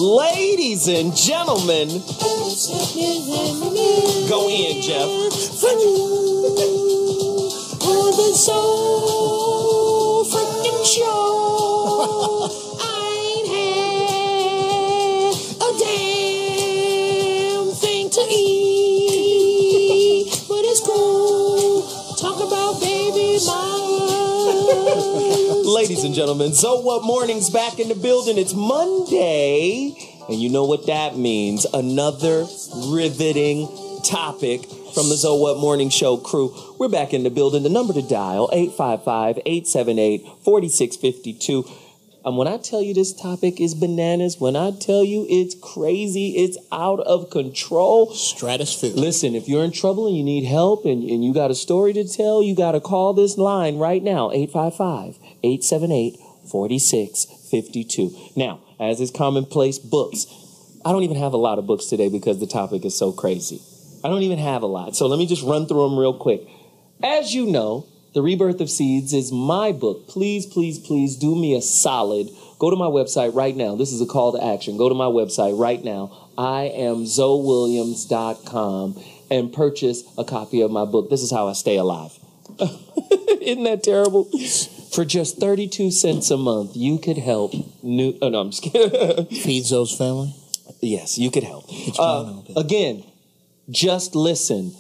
Ladies and gentlemen, go in, Jeff. For you, for the soul freaking show. I ain't had a damn thing to eat, but it's cool. Talk about baby mama. Ladies and gentlemen, So What Morning's back in the building. It's Monday, and you know what that means. Another riveting topic from the So What Morning Show crew. We're back in the building. The number to dial, 855-878-4652. When I tell you this topic is bananas, when I tell you it's crazy, it's out of control. Stratosphere. Listen, if you're in trouble and you need help and you got a story to tell, you got to call this line right now, 855-878-4652. Now, as is commonplace, books. I don't even have a lot of books today because the topic is so crazy. I don't even have a lot. So let me just run through them real quick. As you know, The Rebirth of Seeds is my book. Please, please, please do me a solid. Go to my website right now. This is a call to action. Go to my website right now. IamZoeWilliams.com and purchase a copy of my book. This is how I stay alive. Isn't that terrible? For just 32 cents a month, you could help oh, no, I'm just kidding. Feed Zoe's family? Yes, you could help. Again, Just Listen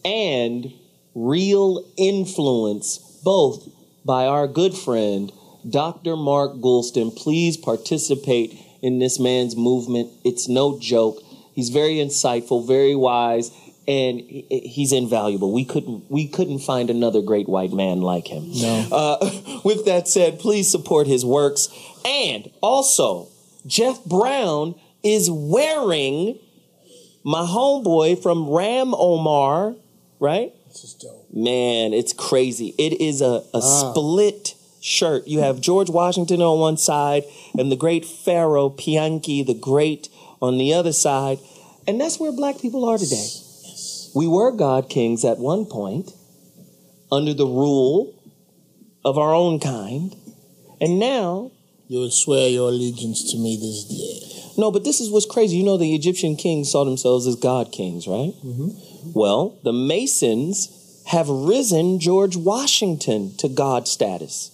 and Real Influence, both by our good friend, Dr. Mark Goulston. Please participate in this man's movement. It's no joke. He's very insightful, very wise, and he's invaluable. We couldn't find another great white man like him. No. With that said, please support his works. And also, Jeff Brown is wearing my homeboy from Ram Omar, right? This is dope. Man, it's crazy. It is a split shirt. You have George Washington on one side and the great Pharaoh Pianki the Great on the other side. And that's where black people are today. Yes. We were God kings at one point under the rule of our own kind. And now... You would swear your allegiance to me this day. No, but this is what's crazy. You know, the Egyptian kings saw themselves as God kings, right? Mm-hmm. Well, the Masons have risen George Washington to God status.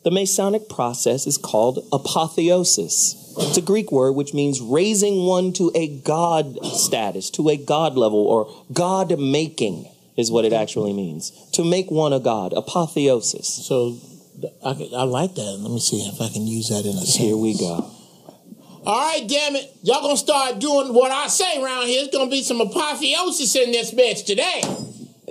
The Masonic process is called apotheosis. It's a Greek word which means raising one to a God status, to a God level, or God making is what it actually means. To make one a God, apotheosis. So I like that. Let me see if I can use that in a sentence. Here we go. All right, damn it. Y'all gonna start doing what I say around here. It's gonna be some apotheosis in this bitch today.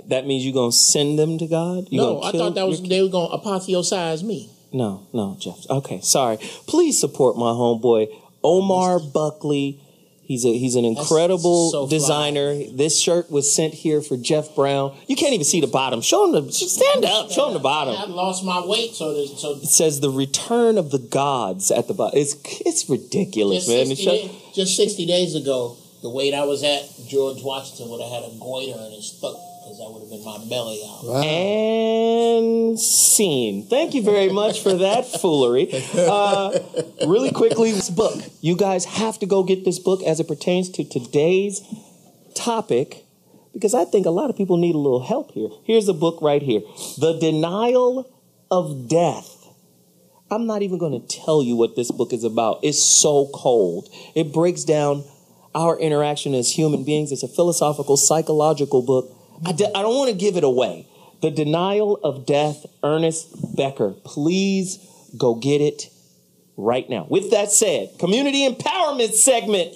That means you're going to send them to God? No, I thought that was they were going to apotheosize me. No, Jeff. Okay, sorry. Please support my homeboy, Omar Buckley. He's an incredible designer. This shirt was sent here for Jeff Brown. You can't even see the bottom. Show him stand up. Show him the bottom. I lost my weight, so it says the return of the gods at the bottom. It's ridiculous, man. Just 60 days ago, the weight I was at, George Washington would have had a goiter in his throat. That would have been my belly out. Wow. And scene. Thank you very much for that foolery. Really quickly, this book. You guys have to go get this book as it pertains to today's topic, because I think a lot of people need a little help here. Here's a book right here. The Denial of Death. I'm not even going to tell you what this book is about. It's so cold. It breaks down our interaction as human beings. It's a philosophical, psychological book. I don't want to give it away. The Denial of Death, Ernest Becker. Please go get it right now. With that said, community empowerment segment.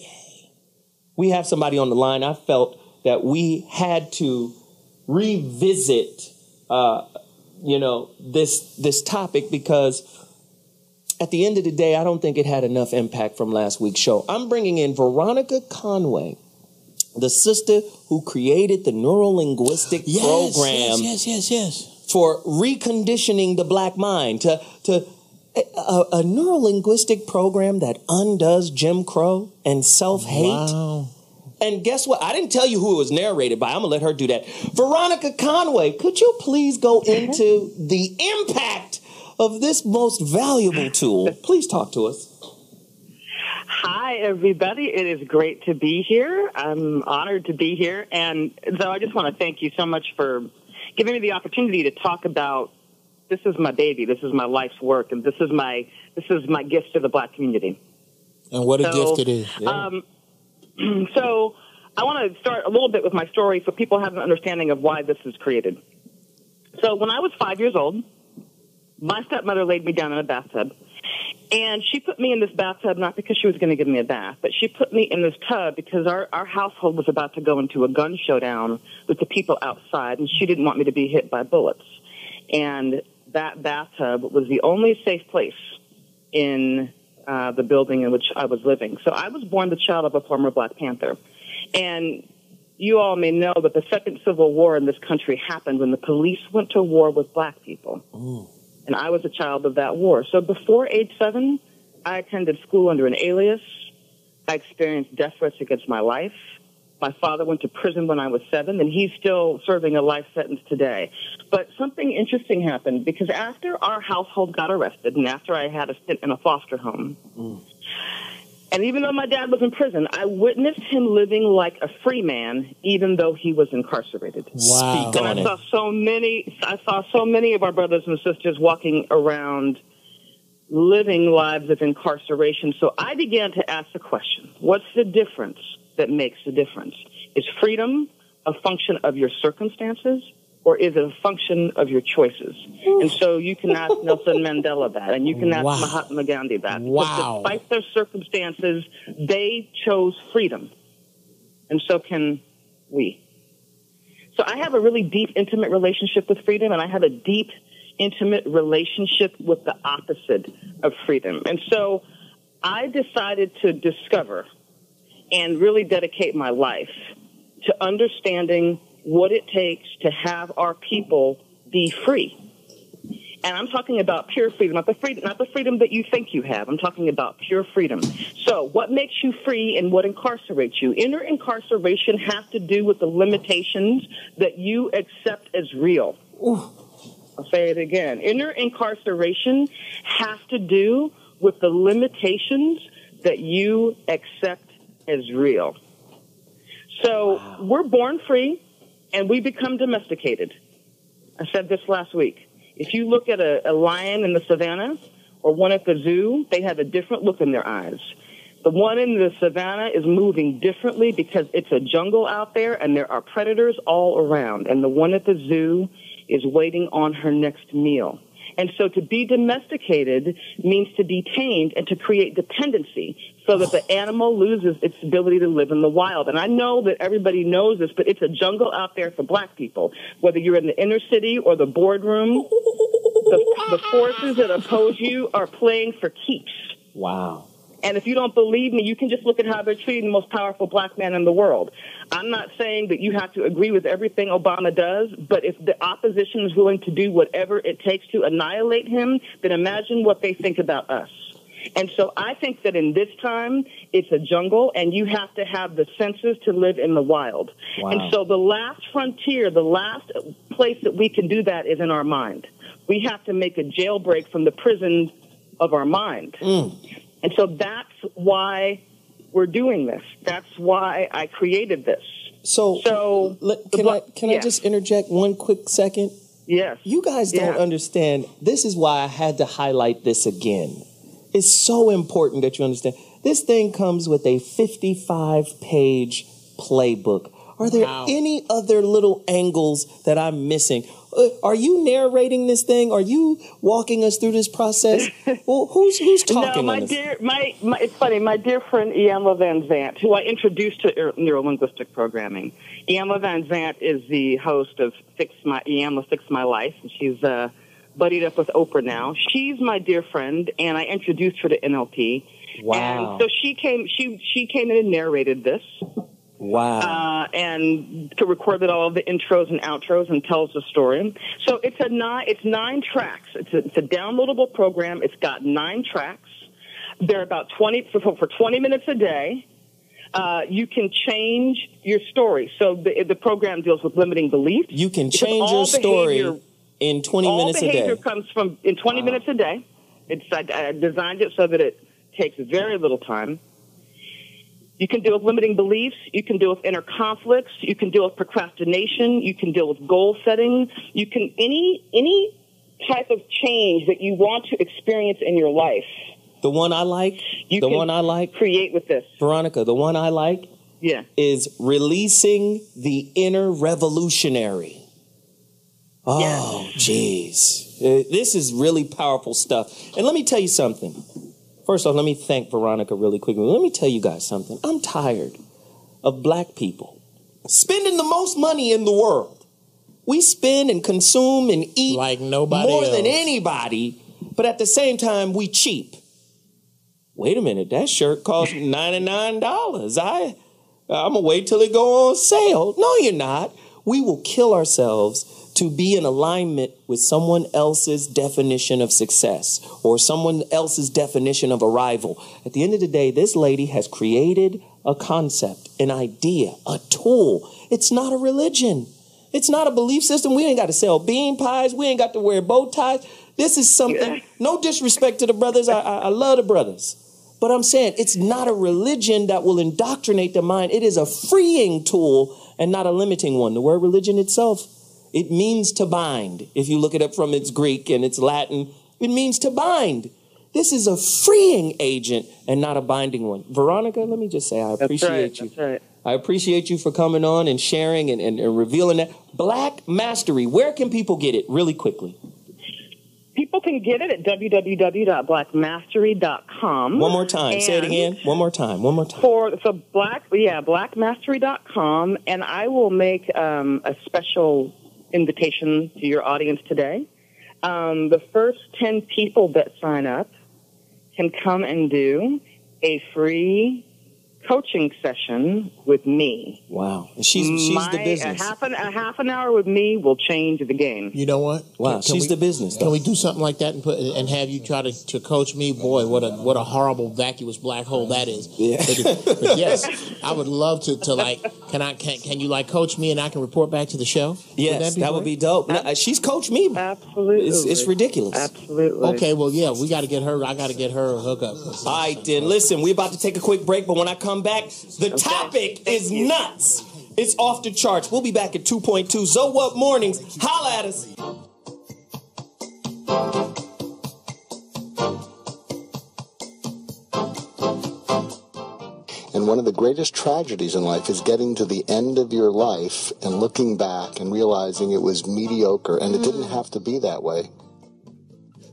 We have somebody on the line. I felt that we had to revisit, this topic, because at the end of the day, I don't think it had enough impact from last week's show. I'm bringing in Veronica Conway, the sister who created the neuro-linguistic program for reconditioning the black mind, to a neuro-linguistic program that undoes Jim Crow and self-hate. Wow. And guess what? I didn't tell you who it was narrated by. I'm going to let her do that. Veronica Conway, could you please go into the impact of this most valuable tool? Please talk to us. Hi, everybody. It is great to be here. I'm honored to be here. And so I just want to thank you so much for giving me the opportunity to talk about, this is my baby, this is my life's work, and this is my gift to the Black community. And what a gift it is. Yeah. So I want to start a little bit with my story so people have an understanding of why this is created. So when I was 5 years old, my stepmother laid me down in a bathtub. And she put me in this bathtub not because she was going to give me a bath, but she put me in this tub because our household was about to go into a gun showdown with the people outside, and she didn't want me to be hit by bullets. And that bathtub was the only safe place in the building in which I was living. So I was born the child of a former Black Panther. And you all may know that the Second Civil War in this country happened when the police went to war with Black people. Ooh. And I was a child of that war. So before age 7, I attended school under an alias. I experienced death threats against my life. My father went to prison when I was 7, and he's still serving a life sentence today. But something interesting happened, because after our household got arrested and after I had a stint in a foster home, and even though my dad was in prison, I witnessed him living like a free man, even though he was incarcerated. Wow. And I saw so many of our brothers and sisters walking around living lives of incarceration. So I began to ask the question, what's the difference that makes the difference? Is freedom a function of your circumstances, or is it a function of your choices? And so you can ask Nelson Mandela that, and you can ask Mahatma Gandhi that. Because despite their circumstances, they chose freedom. And so can we. So I have a really deep, intimate relationship with freedom, and I have a deep, intimate relationship with the opposite of freedom. And so I decided to discover and really dedicate my life to understanding what it takes to have our people be free. And I'm talking about pure freedom, not the freedom that you think you have. I'm talking about pure freedom. So what makes you free and what incarcerates you? Inner incarceration has to do with the limitations that you accept as real. Ooh. I'll say it again. Inner incarceration has to do with the limitations that you accept as real. So we're born free, and we become domesticated. I said this last week. If you look at a lion in the savannah or one at the zoo, they have a different look in their eyes. The one in the savannah is moving differently because it's a jungle out there and there are predators all around. And the one at the zoo is waiting on her next meal. And so to be domesticated means to be tamed and to create dependency so that the animal loses its ability to live in the wild. And I know that everybody knows this, but it's a jungle out there for Black people. Whether you're in the inner city or the boardroom, the forces that oppose you are playing for keeps. Wow. And if you don't believe me, you can just look at how they're treating the most powerful Black man in the world. I'm not saying that you have to agree with everything Obama does, but if the opposition is willing to do whatever it takes to annihilate him, then imagine what they think about us. And so I think that in this time, it's a jungle, and you have to have the senses to live in the wild. Wow. And so the last frontier, the last place that we can do that is in our mind. We have to make a jailbreak from the prison of our mind. And so that's why we're doing this. That's why I created this. So can I just interject one quick second? Yes. You guys don't understand. This is why I had to highlight this again. It's so important that you understand. This thing comes with a 55-page playbook. Are there any other little angles that I'm missing? Are you narrating this thing? Are you walking us through this process? Well, who's talking on this? It's funny. My dear friend Iyanla Vanzant, who I introduced to neuro-linguistic programming. Iyanla Vanzant is the host of Iyanla Fix My Life, and she's buddied up with Oprah now. She's my dear friend, and I introduced her to NLP. Wow! And so she came in and narrated this. Wow. And to recorded all of the intros and outros and tells the story. So it's 9 tracks. It's a downloadable program. It's got 9 tracks. They're about 20 for 20 minutes a day. You can change your story. So the program deals with limiting beliefs. You can change your story in 20 minutes a day. All behavior comes from in 20 minutes a day. I designed it so that it takes very little time. You can deal with limiting beliefs. You can deal with inner conflicts. You can deal with procrastination. You can deal with goal setting. You can, any type of change that you want to experience in your life. The one I like, create with this. Veronica, the one I like is releasing the inner revolutionary. Oh, jeez. This is really powerful stuff. And let me tell you something. First off, let me thank Veronica really quickly. Let me tell you guys something. I'm tired of black people spending the most money in the world. We spend and consume and eat like nobody more else. than anybody, but at the same time, we cheap. Wait a minute, that shirt cost $99. I'm going to wait till it go on sale. No, you're not. We will kill ourselves to be in alignment with someone else's definition of success or someone else's definition of arrival. At the end of the day, this lady has created a concept, an idea, a tool. It's not a religion. It's not a belief system. We ain't got to sell bean pies. We ain't got to wear bow ties. This is something, no disrespect to the brothers. I love the brothers. But I'm saying it's not a religion that will indoctrinate the mind. It is a freeing tool and not a limiting one. The word religion itself, it means to bind. If you look it up from its Greek and its Latin, it means to bind. This is a freeing agent and not a binding one. Veronica, let me just say I appreciate you. That's right. I appreciate you for coming on and sharing and revealing that. Black Mastery, where can people get it really quickly? People can get it at www.blackmastery.com. One more time. Say it again. One more time. Blackmastery.com, and I will make a special invitation to your audience today. The first 10 people that sign up can come and do a free coaching session with me. Wow. She's the business. A half an hour with me will change the game. You know what? Wow, she's the business. Can we do something like that and have you try to coach me? Boy, what a horrible vacuous black hole that is. Yeah. But yes, I would love to like. Can you like coach me and I can report back to the show? Yes, that would be dope. No, she's coached me. Absolutely. It's ridiculous. Absolutely. Okay, well, yeah, we got to get her. I got to get her a hookup. All right, then. Listen, we're about to take a quick break, but when I come back, the topic is nuts. It's off the charts. We'll be back at 2.2. So What Mornings. Holla at us. And one of the greatest tragedies in life is getting to the end of your life and looking back and realizing it was mediocre, and it didn't have to be that way.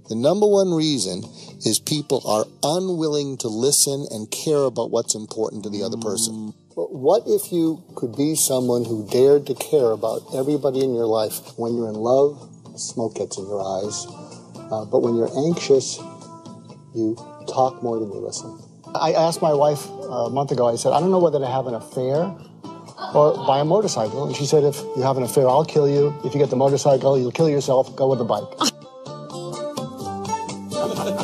The number one reason is people are unwilling to listen and care about what's important to the other person. But what if you could be someone who dared to care about everybody in your life? When you're in love, smoke gets in your eyes. But when you're anxious, you talk more than you listen. I asked my wife a month ago, I said, I don't know whether to have an affair or buy a motorcycle. And she said, if you have an affair, I'll kill you. If you get the motorcycle, you'll kill yourself. Go with the bike.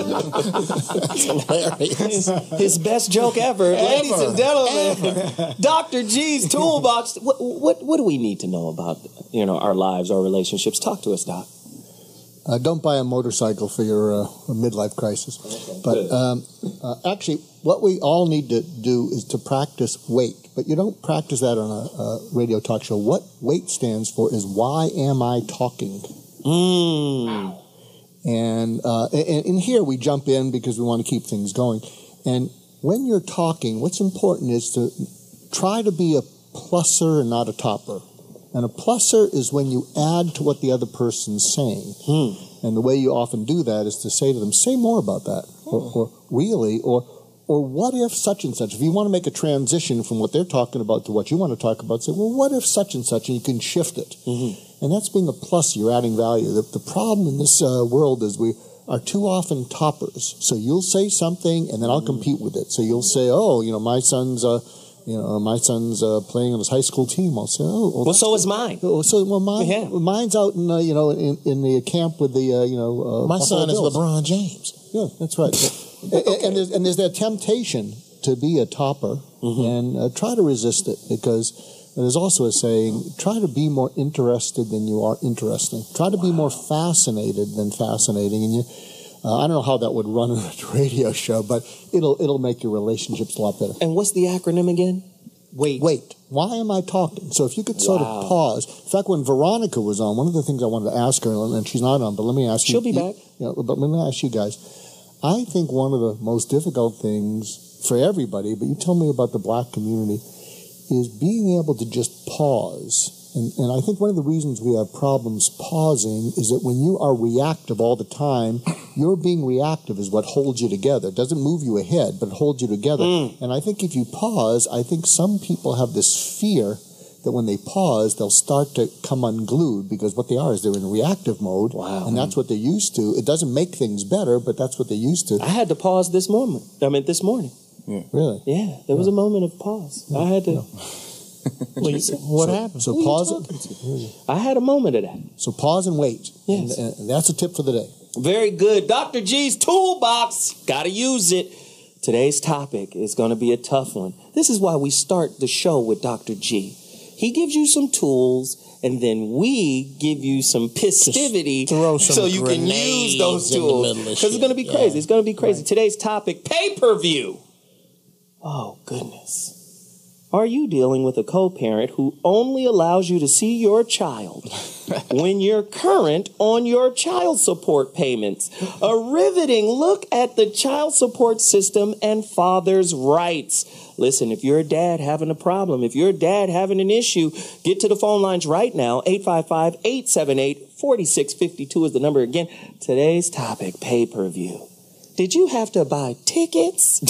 That's hilarious. His best joke ever. Ladies and gentlemen, Dr. G's Toolbox. What do we need to know about our lives, our relationships? Talk to us, Doc. Don't buy a motorcycle for your midlife crisis. Okay, but actually, what we all need to do is to practice wait. But you don't practice that on a radio talk show. What wait stands for is, why am I talking? And here we jump in because we want to keep things going. And when you're talking, what's important is to try to be a plusser and not a topper. And a plusser is when you add to what the other person's saying. And the way you often do that is to say to them, say more about that. Or really, or what if such and such? If you want to make a transition from what they're talking about to what you want to talk about, say, well, what if such and such? And you can shift it. And that's being a plus. You're adding value. The problem in this world is we are too often toppers. So you'll say something, and then I'll compete with it. So you'll say, oh, my son's playing on his high school team. I'll say, oh, well, so is mine. Mine's out in in the camp with the my son is LeBron James. Yeah, that's right. and there's that temptation to be a topper, and try to resist it, because there's also a saying: try to be more interested than you are interesting. Try to be more fascinated than fascinating, and I don't know how that would run on a radio show, but it'll make your relationships a lot better. And what's the acronym again? Wait. Why am I talking? So if you could sort of pause. In fact, when Veronica was on, one of the things I wanted to ask her, and she's not on, but let me ask you. She'll be back. But let me ask you guys. I think one of the most difficult things for everybody, but you tell me about the black community, is being able to just pause. And I think one of the reasons we have problems pausing is that when you are reactive all the time, your being reactive is what holds you together. It doesn't move you ahead, but it holds you together. And I think if you pause, I think some people have this fear that when they pause, they'll start to come unglued, because what they are is they're in reactive mode. Wow. And that's what they're used to. It doesn't make things better, but that's what they're used to. I had to pause this morning. Yeah. Really? Yeah, there was a moment of pause. I had to... What happened? So pause it. I had a moment of that. So pause and wait. Yes. And that's a tip for the day. Very good. Dr. G's toolbox. Got to use it. Today's topic is going to be a tough one. This is why we start the show with Dr. G. He gives you some tools, and then we give you some pistivity so you can use those tools. Because it's going to be crazy. It's going to be crazy. Right. Today's topic, pay-per-view. Oh, goodness. Are you dealing with a co-parent who only allows you to see your child when you're current on your child support payments? A riveting look at the child support system and father's rights. Listen, if you're a dad having a problem, if you're a dad having an issue, get to the phone lines right now. 855-878-4652 is the number again. Today's topic, pay-per-view. Did you have to buy tickets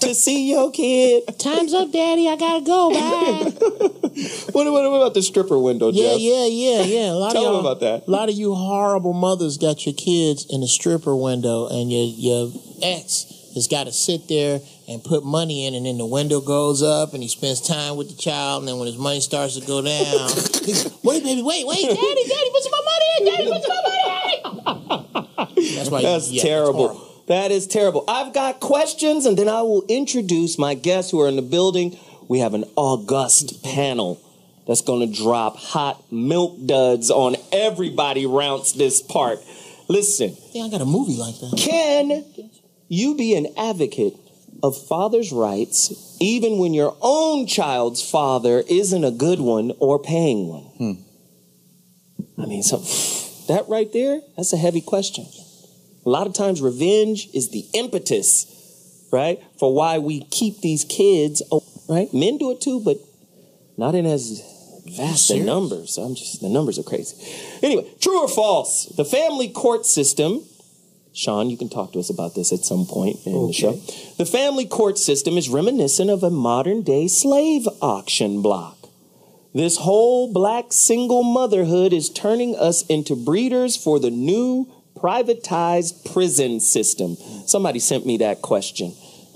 to see your kid? Time's up, Daddy. I gotta go. Bye. What about the stripper window, Jeff? Yeah. Tell them about that. A lot of you horrible mothers got your kids in the stripper window, and your ex has got to sit there and put money in, and then the window goes up, and he spends time with the child, and then when his money starts to go down, he's, wait, baby, wait, Daddy, put some more money in, Daddy, put some more money in. That's terrible. That is terrible. I've got questions, and then I will introduce my guests who are in the building. We have an august panel that's going to drop hot milk duds on everybody rounds this part. Listen. Yeah, I got a movie like that. Can you be an advocate of father's rights even when your own child's father isn't a good one or paying one? I mean, so that right there, that's a heavy question. A lot of times revenge is the impetus, right, for why we keep these kids, right? Men do it too, but not in as vast the numbers. The numbers are crazy. Anyway, true or false? The family court system, Sean, you can talk to us about this at some point in the show. The family court system is reminiscent of a modern day slave auction block. This whole black single motherhood is turning us into breeders for the new privatized prison system. Somebody sent me that question.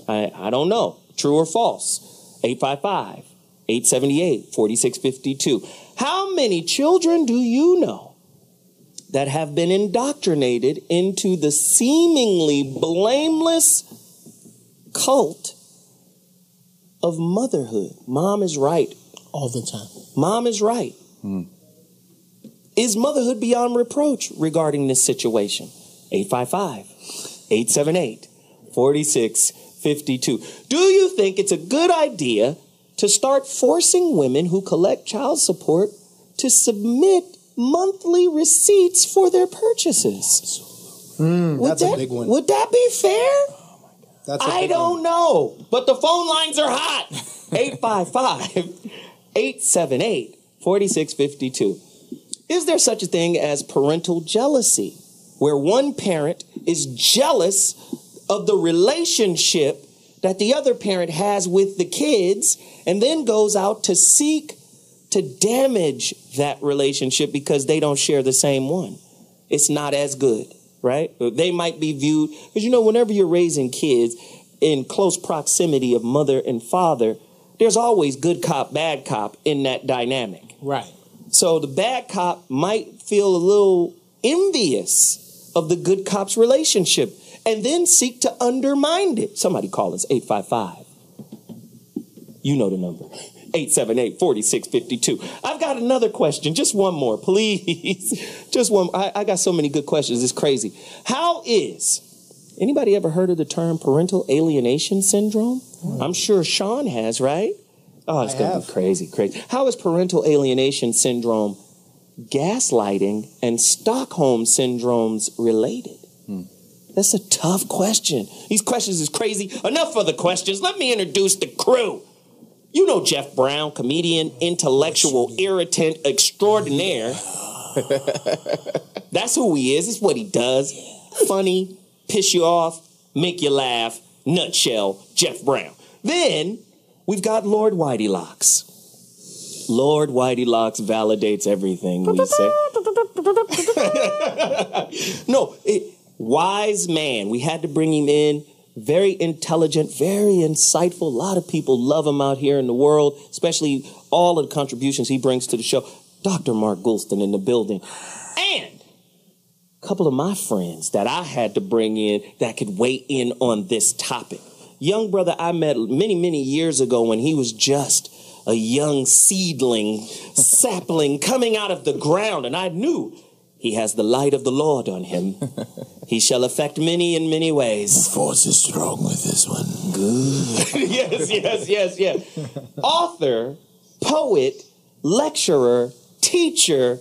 I don't know. True or false? 855-878-4652. How many children do you know that have been indoctrinated into the seemingly blameless cult of motherhood? Mom is right. All the time. Mom is right. Is motherhood beyond reproach regarding this situation? 855-878-4652. Do you think it's a good idea to start forcing women who collect child support to submit monthly receipts for their purchases? That's a big one. Would that be fair? I don't know, but the phone lines are hot. 855-878-4652. Is there such a thing as parental jealousy, where one parent is jealous of the relationship that the other parent has with the kids and then goes out to seek to damage that relationship because they don't share the same one? It's not as good, right? They might be viewed, because whenever you're raising kids in close proximity of mother and father, there's always good cop, bad cop in that dynamic. Right. So the bad cop might feel a little envious of the good cop's relationship and then seek to undermine it. Somebody call us, 855. You know the number, 878-4652. I've got another question, just one more, please. Just one. I got so many good questions, it's crazy. How is Anybody ever heard of the term parental alienation syndrome? I'm sure Sean has, right? Oh, it's going to be crazy. How is parental alienation syndrome, gaslighting, and Stockholm syndromes related? That's a tough question. These questions is crazy. Enough of the questions. Let me introduce the crew. You know Jeff Brown, comedian, intellectual, irritant extraordinaire. That's who he is. It's what he does. Funny, piss you off, make you laugh, nutshell, Jeff Brown. Then we've got Lord Whitey Locks. Lord Whitey Locks validates everything we say. No, wise man. We had to bring him in. Very intelligent, very insightful. A lot of people love him out here in the world, especially all of the contributions he brings to the show. Dr. Mark Goulston in the building. And a couple of my friends that I had to bring in that could weigh in on this topic. Young brother I met many, many years ago when he was just a young seedling, sapling coming out of the ground, and I knew he has the light of the Lord on him. He shall affect many in many ways. The force is strong with this one. Good. Yes. Author, poet, lecturer, teacher.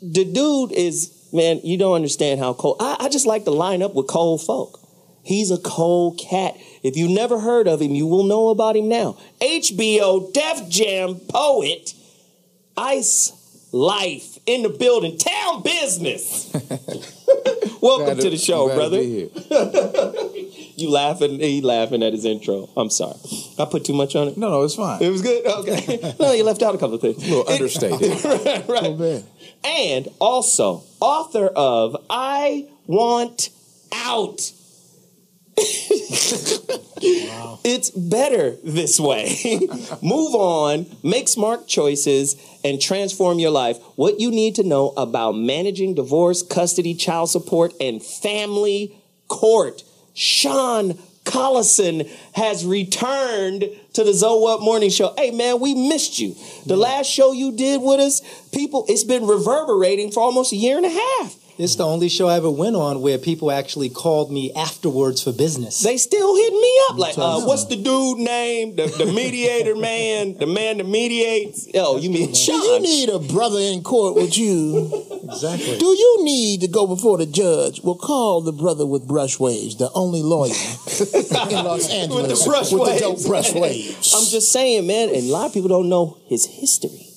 The dude is, man, you don't understand how cold. I just like to line up with cold folk. He's a cold cat. If you never heard of him, you will know about him now. HBO Def Jam poet, Ice Life in the building, town business. Welcome to the show, brother. You laughing? He laughing at his intro. I'm sorry. I put too much on it. No, it's fine. It was good. Okay. No, you left out a couple of things. A little understated. right. And also author of I Want Out. Wow. It's better this way. Move on, make smart choices, and transform your life. What you need to know about managing divorce, custody, child support, and family court. Sean Collison has returned to the Zoe Up Morning Show. Hey, man, we missed you. The last show you did with us, people, it's been reverberating for almost a year and a half. It's the only show I ever went on where people actually called me afterwards for business. They still hit me up like, what's the dude name? The mediator man? The man that mediates? Oh, you mean Sean? Do you need a brother in court with you? Exactly. Do you need to go before the judge? Well, call the brother with brush waves, the only lawyer in Los Angeles with the dope brush waves. I'm just saying, man, and a lot of people don't know his history.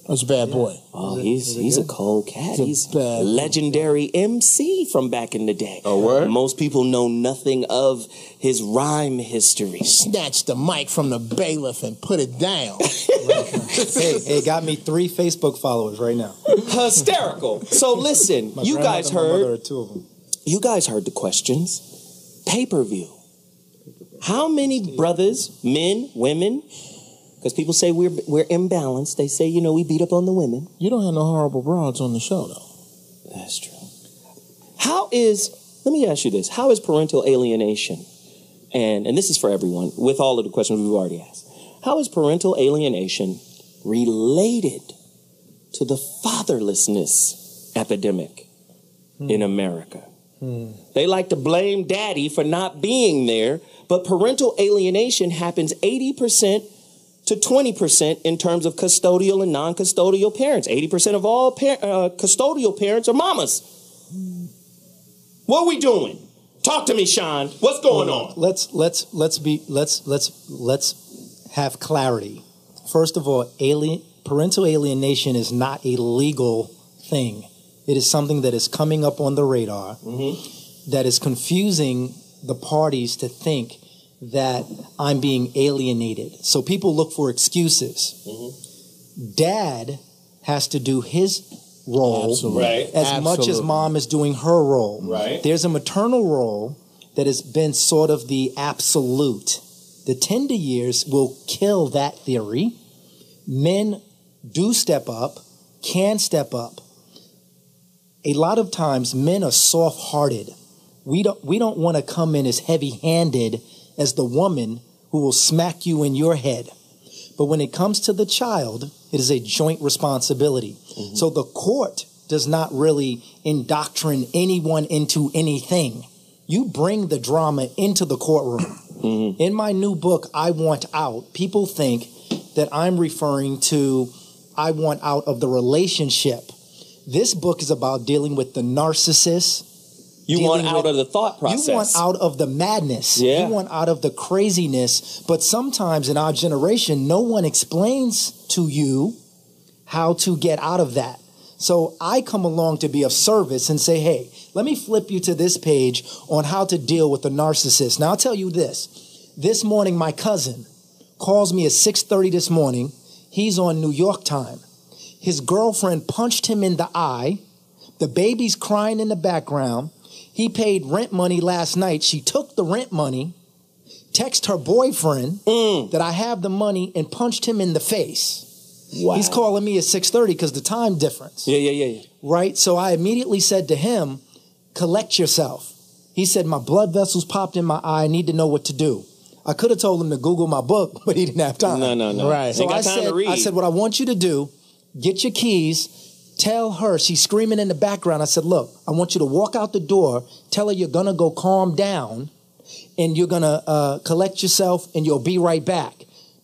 That's a bad boy. Oh, he's a cold cat. He's a legendary MC from back in the day. Oh, word? Most people know nothing of his rhyme history. Snatch the mic from the bailiff and put it down. Hey, got me 3 Facebook followers right now. Hysterical. So listen, you guys heard. You guys heard the questions. Pay-per-view. How many brothers, men, women? Because people say we're imbalanced. They say, you know, we beat up on the women. You don't have no horrible broads on the show, though. That's true. Let me ask you this. How is parental alienation, and this is for everyone, with all of the questions we've already asked, how is parental alienation related to the fatherlessness epidemic in America? They like to blame daddy for not being there, but parental alienation happens 80% to 20% in terms of custodial and non-custodial parents. 80% of all custodial parents are mamas. What are we doing? Talk to me, Sean. What's going on? Let's have clarity. First of all, parental alienation is not a legal thing. It is something that is coming up on the radar that is confusing the parties to think that I'm being alienated. So people look for excuses. Dad has to do his role as much as mom is doing her role. Right. There's a maternal role that has been sort of the absolute. The tender years will kill that theory. Men do step up, can step up. A lot of times men are soft-hearted. We don't want to come in as heavy-handed as the woman who will smack you in your head. But when it comes to the child, it is a joint responsibility. So the court does not really indoctrinate anyone into anything. you bring the drama into the courtroom. Mm-hmm. In my new book, I Want Out, people think that I'm referring to I want out of the relationship. This book is about dealing with the narcissist. You want out of the thought process. You want out of the madness. Yeah. You want out of the craziness. But sometimes in our generation, no one explains to you how to get out of that. So I come along to be of service and say, hey, let me flip you to this page on how to deal with the narcissist. Now, I'll tell you this. This morning, my cousin calls me at 6:30 this morning. He's on New York time. His girlfriend punched him in the eye. The baby's crying in the background. He paid rent money last night. She took the rent money, texted her boyfriend that I have the money, and punched him in the face. Wow. He's calling me at 6:30 because the time difference. Yeah. Right? So I immediately said to him, collect yourself. He said, my blood vessels popped in my eye. I need to know what to do. I could have told him to Google my book, but he didn't have time. No. Right. So I said, what I want you to do, get your keys, tell her, she's screaming in the background. I said, look, I want you to walk out the door, tell her you're going to go calm down, and you're going to collect yourself, and you'll be right back.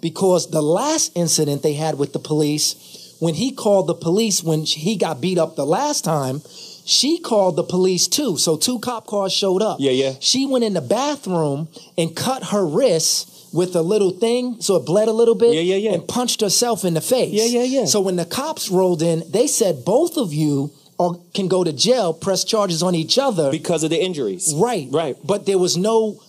Because the last incident they had with the police, when he called the police, when he got beat up the last time, she called the police too. So 2 cop cars showed up. Yeah. She went in the bathroom and cut her wrists with a little thing so it bled a little bit. Yeah. And punched herself in the face. Yeah. So when the cops rolled in, they said both of you can go to jail, press charges on each other. Because of the injuries. Right. But there was no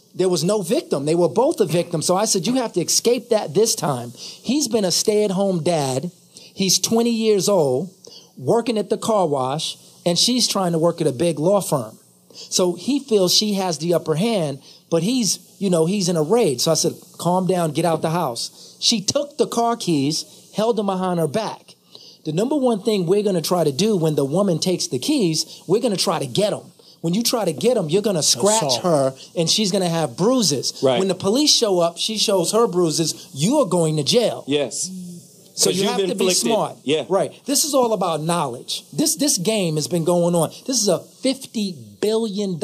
victim. They were both a victim. So I said, you have to escape that this time. He's been a stay-at-home dad. He's 20 years old, working at the car wash, and she's trying to work at a big law firm. So he feels she has the upper hand, but he's in a rage. So I said, calm down, get out the house. She took the car keys, held them behind her back. The number one thing we're going to try to do when the woman takes the keys, we're going to try to get them. When you try to get them, you're going to scratch her, and she's going to have bruises. Right. When the police show up, she shows her bruises. You are going to jail. Yes. So you have to be smart. Yeah. Right. This is all about knowledge. This game has been going on. This is a $50 billion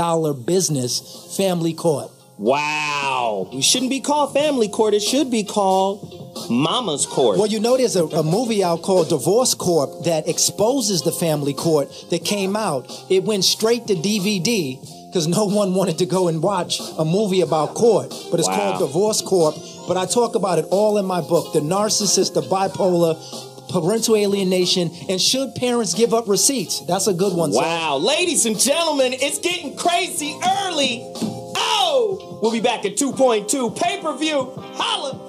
business, family court. Wow. It shouldn't be called family court. It should be called mama's court. Well, there's a movie out called Divorce Corp that exposes the family court that came out. It went straight to DVD because no one wanted to go and watch a movie about court. But it's called Divorce Corp. But I talk about it all in my book. The narcissist, the bipolar, parental alienation, and should parents give up receipts? That's a good one. Wow. Ladies and gentlemen, it's getting crazy early. Oh! We'll be back at 2.2 pay-per-view. Holla!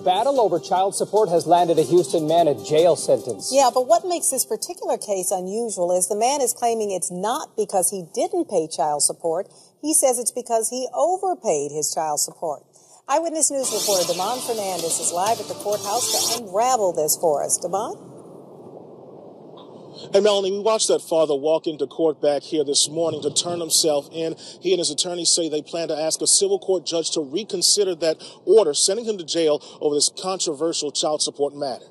Battle over child support has landed a Houston man a jail sentence. Yeah, but what makes this particular case unusual is the man is claiming it's not because he didn't pay child support. He says it's because he overpaid his child support. Eyewitness News reporter Damon Fernandez is live at the courthouse to unravel this for us. Damon? Hey, Melanie, we watched that father walk into court back here this morning to turn himself in. He and his attorneys say they plan to ask a civil court judge to reconsider that order, sending him to jail over this controversial child support matter.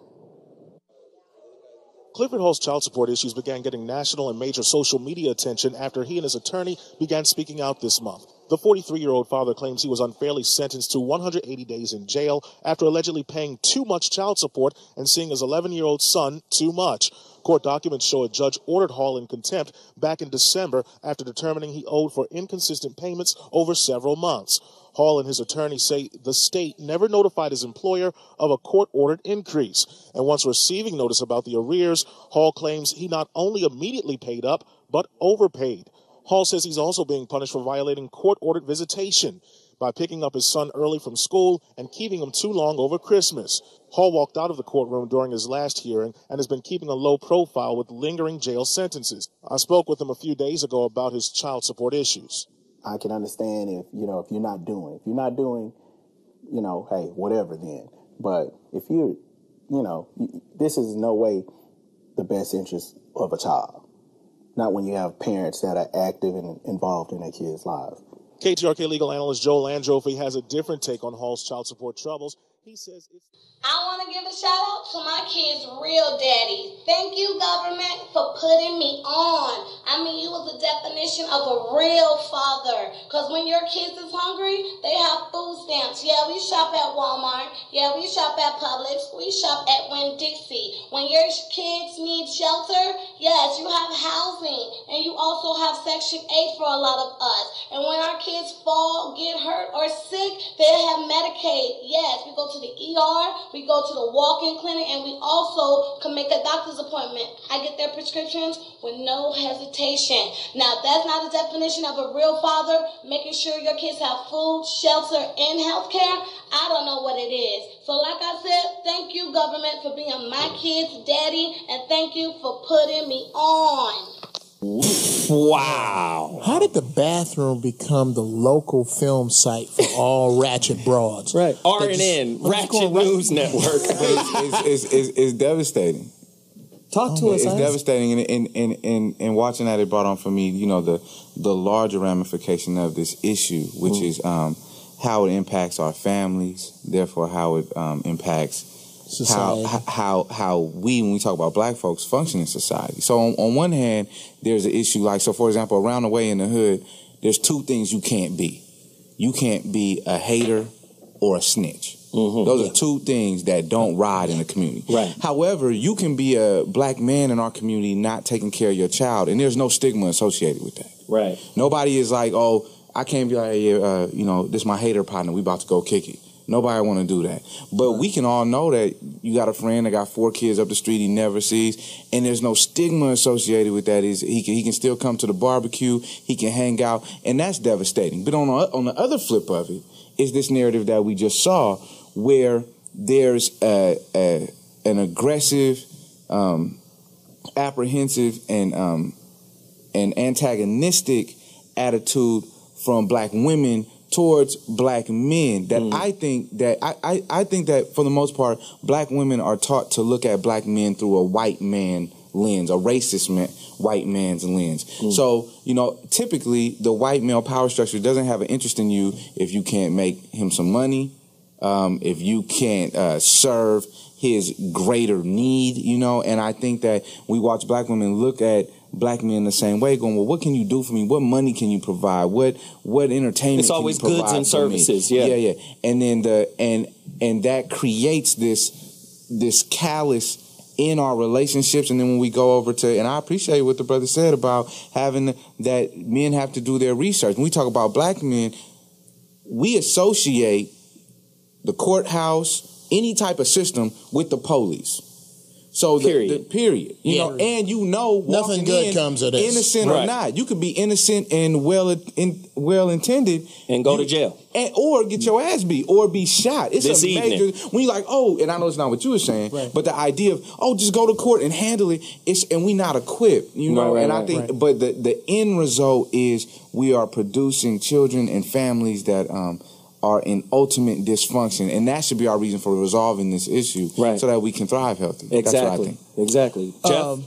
Clifford Hall's child support issues began getting national and major social media attention after he and his attorney began speaking out this month. The 43-year-old father claims he was unfairly sentenced to 180 days in jail after allegedly paying too much child support and seeing his 11-year-old son too much. Court documents show a judge ordered Hall in contempt back in December after determining he owed for inconsistent payments over several months. Hall and his attorney say the state never notified his employer of a court-ordered increase. And once receiving notice about the arrears, Hall claims he not only immediately paid up, but overpaid. Hall says he's also being punished for violating court-ordered visitation by picking up his son early from school and keeping him too long over Christmas. Hall walked out of the courtroom during his last hearing and has been keeping a low profile with lingering jail sentences. I spoke with him a few days ago about his child support issues. I can understand if you're not doing, hey, whatever then. But if this is no way the best interest of a child. Not when you have parents that are active and involved in their kids' lives. KTRK legal analyst Joel Landrofi has a different take on Hall's child support troubles. He says it's... I want to give a shout out to my kids' real daddy. Thank you, government, for putting me on. I mean, you was the definition of a real father. Because when your kids is hungry, they have food stamps. Yeah, we shop at Walmart. Yeah, we shop at Publix. We shop at Winn-Dixie. When your kids need shelter, yes, you have housing. And you also have Section 8 for a lot of us. And when our kids fall, get hurt, or sick, they have Medicaid. Yes, we go to the ER. We go to the walk-in clinic, and we also can make a doctor's appointment. I get their prescriptions with no hesitation. Now, if that's not the definition of a real father, making sure your kids have food, shelter, and health care, I don't know what it is. So like I said, thank you, government, for being my kid's daddy, and thank you for putting me on. Wow. How did the bathroom become the local film site for all ratchet broads? Right. RNN, Ratchet News Network. It's devastating. Talk to us. It's devastating, and watching that, it brought on for me, you know, the larger ramification of this issue, which is how it impacts our families, therefore how it impacts society. How we, when we talk about black folks, function in society. So on one hand, there's an issue like, so for example, around the way in the hood, there's two things you can't be. You can't be a hater or a snitch. Those are two things that don't ride in the community. Right. However, you can be a black man in our community not taking care of your child, and there's no stigma associated with that. Right. Nobody is like, oh, I can't be like, you know, this is my hater partner, we about to go kick it. Nobody want to do that. But we can all know that you got a friend that got 4 kids up the street he never sees, and there's no stigma associated with that. He can still come to the barbecue, he can hang out, and that's devastating. But on the other flip of it is this narrative that we just saw, where there's an aggressive, apprehensive, and antagonistic attitude from black women towards black men that I think that for the most part, black women are taught to look at black men through a white man lens, a racist white man's lens. So, you know, typically the white male power structure doesn't have an interest in you if you can't make him some money, if you can't serve his greater need, you know. And I think that we watch black women look at black men the same way, going, well, what can you do for me? What money can you provide? What entertainment? It's always can you provide goods and for me? services. Yeah. And then and that creates this callous in our relationships. And then when we go over to, and I appreciate what the brother said about having that men have to do their research. When we talk about black men, we associate the courthouse, any type of system, with the police. So the period, you know, and you know, nothing good comes of this, innocent or not. You could be innocent and well intended and go to jail, or get your ass beat, or be shot. It's this a major when you're like, oh, and I know it's not what you were saying, but the idea of just go to court and handle it. And we not equipped, you know. I think, but the end result is we are producing children and families that are in ultimate dysfunction, and that should be our reason for resolving this issue, so that we can thrive healthy. Exactly. That's what I think. Exactly. Jeff?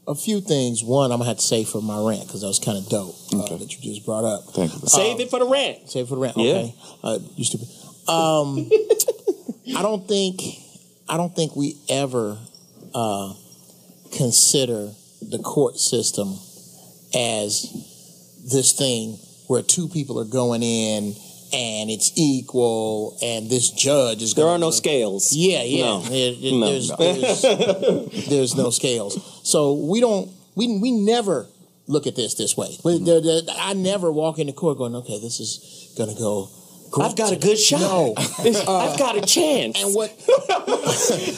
A few things. One, I'm gonna have to say for my rant, because that was kind of dope that you just brought up. Thank you. Save it for the rant. Save it for the rant. Yeah. Okay. You stupid. I don't think we ever consider the court system as this thing where two people are going in and it's equal, and this judge is going. There are no scales. Yeah. No. There's no scales. So we never look at this way. I never walk into court going, okay, this is going to go. I've got a good shot. No. I've got a chance. And what?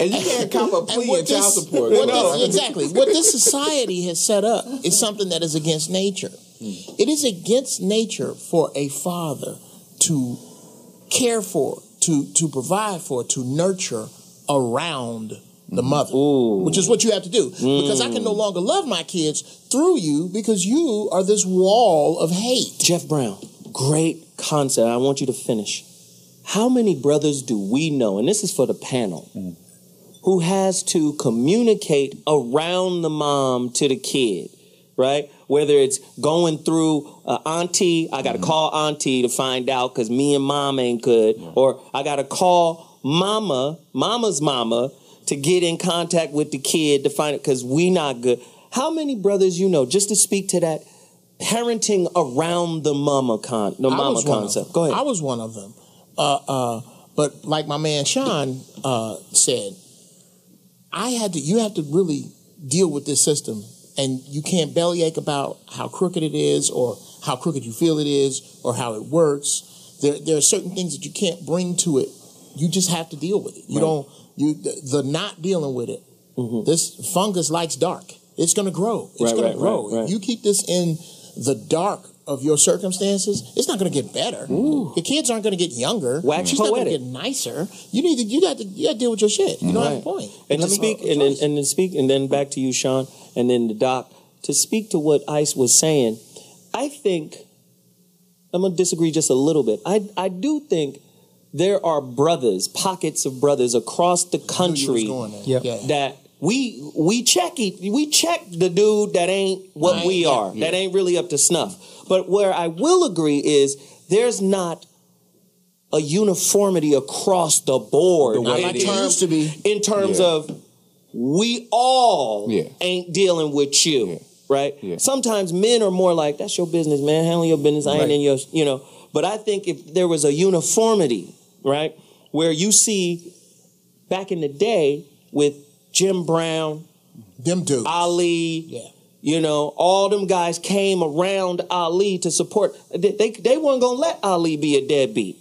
And you can't cop a plea in child support. Exactly. What this society has set up is something that is against nature. It is against nature for a father to care for, to provide for, to nurture around the mother, which is what you have to do. Because I can no longer love my kids through you, because you are this wall of hate. Jeff Brown, great concept. I want you to finish. How many brothers do we know, and this is for the panel, who has to communicate around the mom to the kid, right? Whether it's going through auntie, I got to call auntie to find out because me and mom ain't good. Or I got to call mama's mama to get in contact with the kid to find it because we not good. How many brothers you know, just to speak to that parenting around the mama concept? Go ahead. I was one of them. But like my man Sean said, you have to really deal with this system, and you can't bellyache about how crooked it is or how crooked you feel it is or how it works. There are certain things that you can't bring to it. You just have to deal with it. The not dealing with it. This fungus likes dark. It's going to grow. It's going to grow. If you keep this in the dark of your circumstances, it's not going to get better. Your kids aren't going to get younger. She's not going to get nicer. You got to deal with your shit. You don't have a point. And to speak, and then back to you, Sean, and then the doc, to speak to what Ice was saying, I think, I'm going to disagree just a little bit. I do think there are pockets of brothers across the country that we check the dude that ain't what we are, that ain't really up to snuff. But where I will agree is there's not a uniformity across the board in terms of we all ain't dealing with you, right? Sometimes men are more like, that's your business, man. Handle your business. I ain't in your, But I think if there was a uniformity, right, where you see back in the day with Jim Brown, them dudes, Ali, all them guys came around Ali to support. They weren't gonna let Ali be a deadbeat.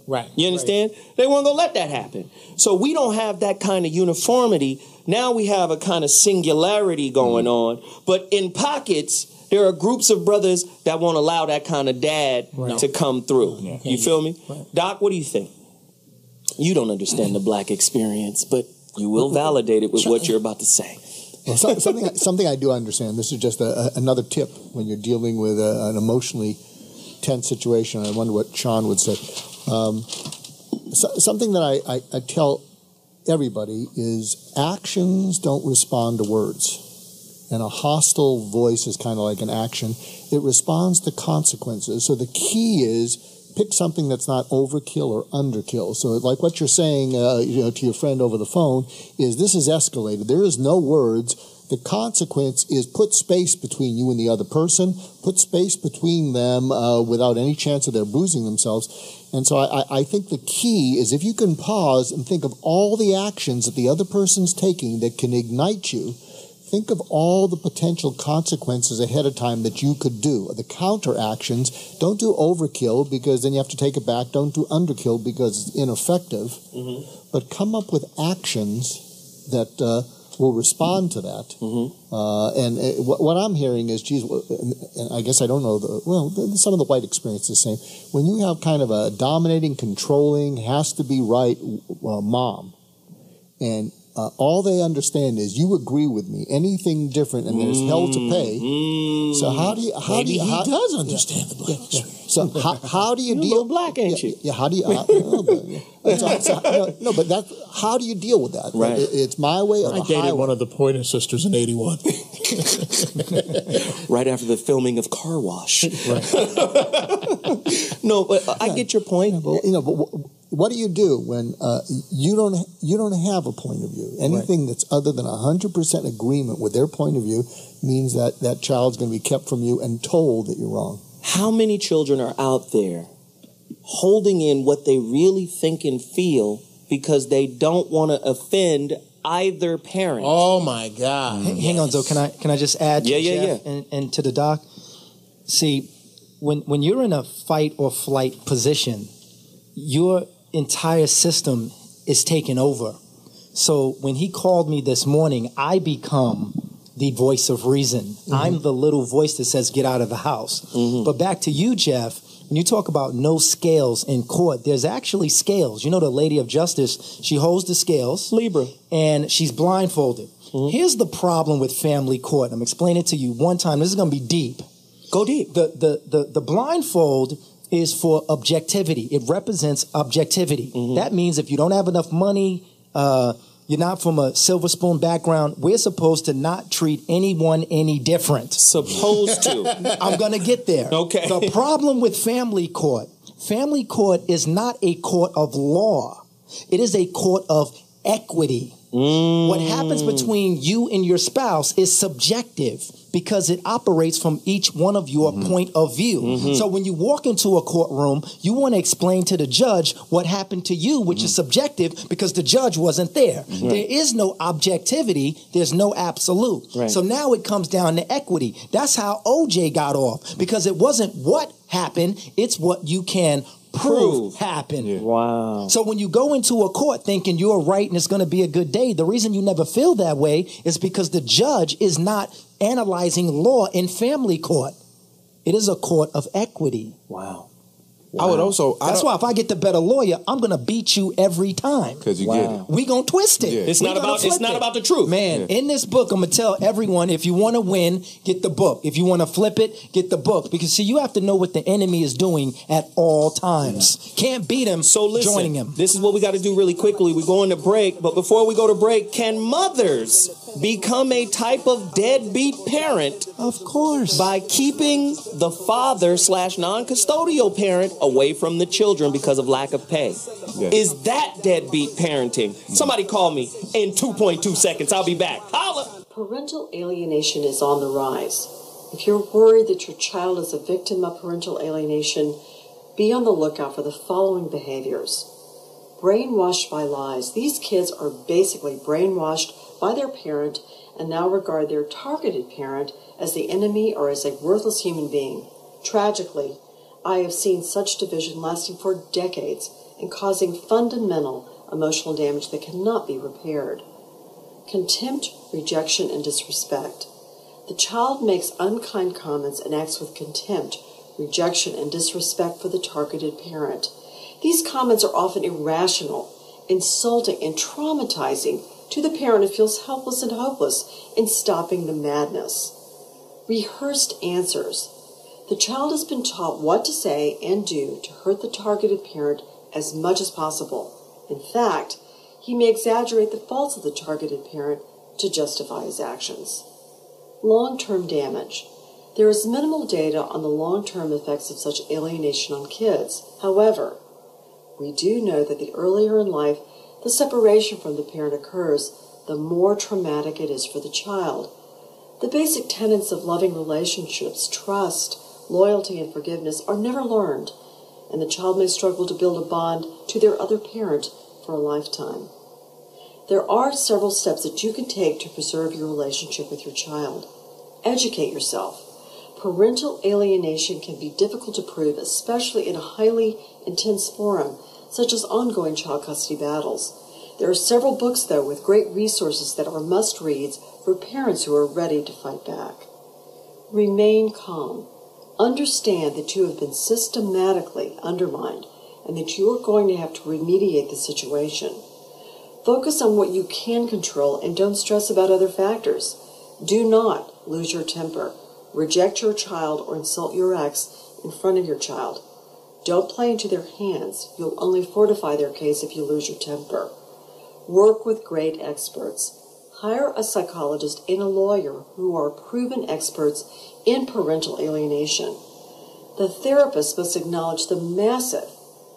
Right. You understand? They weren't gonna let that happen. So we don't have that kind of uniformity. Now we have a kind of singularity going on. But in pockets, there are groups of brothers that won't allow that kind of dad to come through. You feel me? Doc, what do you think? You don't understand the black experience, but you will validate it with what you're about to say. Well, something I do understand. This is just another tip when you're dealing with an emotionally tense situation. I wonder what Sean would say. Something that I tell everybody is actions don't respond to words. And a hostile voice is kind of like an action. It responds to consequences. So the key is pick something that's not overkill or underkill. So like what you're saying to your friend over the phone is this is escalated. There is no words. The consequence is put space between you and the other person, put space between them without any chance of their bruising themselves. And so I think the key is if you can pause and think of all the actions that the other person's taking that can ignite you, think of all the potential consequences ahead of time that you could do. The counter actions, don't do overkill because then you have to take it back. Don't do underkill because it's ineffective. But come up with actions that will respond to that. And what I'm hearing is, geez, and I guess I don't know, some of the white experience is the same. When you have kind of a dominating, controlling, has to be right mom, and all they understand is you agree with me. Anything different, and there's hell to pay. So how do you does understand the black experience. So how do you deal? Black, ain't you? Yeah. How do you? But that's how do you deal with that? Right. It's my way or the I dated highway. one of the Pointer Sisters in '81. Right after the filming of Car Wash. No, but I get your point. But what do you do when you don't have a point of view? Anything that's other than 100% agreement with their point of view means that that child's going to be kept from you and told that you're wrong. How many children are out there holding in what they really think and feel because they don't want to offend either parent? Oh my God! Hang on, Zoe. Can I just add? Yeah. And to the doc. See, when you're in a fight or flight position, your entire system is taken over. So when he called me this morning, I become the voice of reason. I'm the little voice that says, get out of the house. But back to you, Jeff, when you talk about no scales in court, there's actually scales. You know, the Lady of Justice, she holds the scales. Libra. And she's blindfolded. Here's the problem with family court. I'm explaining it to you one time. This is going to be deep. Go deep. The blindfold is for objectivity. It represents objectivity. That means if you don't have enough money, you're not from a silver spoon background, we're supposed to not treat anyone any different. Supposed to. I'm going to get there. Okay. The problem with family court is not a court of law. It is a court of equity. What happens between you and your spouse is subjective because it operates from each one of your point of view. So when you walk into a courtroom, you want to explain to the judge what happened to you, which is subjective because the judge wasn't there. There is no objectivity. There's no absolute. So now it comes down to equity. That's how OJ got off, because it wasn't what happened, it's what you can prove happened. Wow. So when you go into a court thinking you're right and it's going to be a good day, the reason you never feel that way is because the judge is not analyzing law in family court. It is a court of equity. Wow. I would also. That's why if I get the better lawyer, I'm gonna beat you every time. Because you get it. We gonna twist it. It's not about the truth. Man, in this book, I'm gonna tell everyone, if you want to win, get the book. If you want to flip it, get the book. Because see, you have to know what the enemy is doing at all times. Can't beat him. So listen, joining him. This is what we got to do really quickly. We're going to break, but before we go to break, can mothers become a type of deadbeat parent? Of course. By keeping the father / non-custodial parent away from the children because of lack of pay. Is that deadbeat parenting? Somebody call me in 2.2 seconds. I'll be back. Holla! Parental alienation is on the rise. If you're worried that your child is a victim of parental alienation, be on the lookout for the following behaviors. Brainwashed by lies. These kids are basically brainwashed by their parent and now regard their targeted parent as the enemy or as a worthless human being. Tragically, I have seen such division lasting for decades and causing fundamental emotional damage that cannot be repaired. Contempt, rejection, and disrespect. The child makes unkind comments and acts with contempt, rejection, and disrespect for the targeted parent. These comments are often irrational, insulting, and traumatizing to the parent who feels helpless and hopeless in stopping the madness. Rehearsed answers. The child has been taught what to say and do to hurt the targeted parent as much as possible. In fact, he may exaggerate the faults of the targeted parent to justify his actions. Long-term damage. There is minimal data on the long-term effects of such alienation on kids. However, we do know that the earlier in life the separation from the parent occurs, the more traumatic it is for the child. The basic tenets of loving relationships, trust, loyalty, and forgiveness are never learned, and the child may struggle to build a bond to their other parent for a lifetime. There are several steps that you can take to preserve your relationship with your child. Educate yourself. Parental alienation can be difficult to prove, especially in a highly intense forum, such as ongoing child custody battles. There are several books, though, with great resources that are must-reads for parents who are ready to fight back. Remain calm. Understand that you have been systematically undermined and that you are going to have to remediate the situation. Focus on what you can control and don't stress about other factors. Do not lose your temper, reject your child, or insult your ex in front of your child. Don't play into their hands. You'll only fortify their case if you lose your temper. Work with great experts. Hire a psychologist and a lawyer who are proven experts in parental alienation. The therapist must acknowledge the massive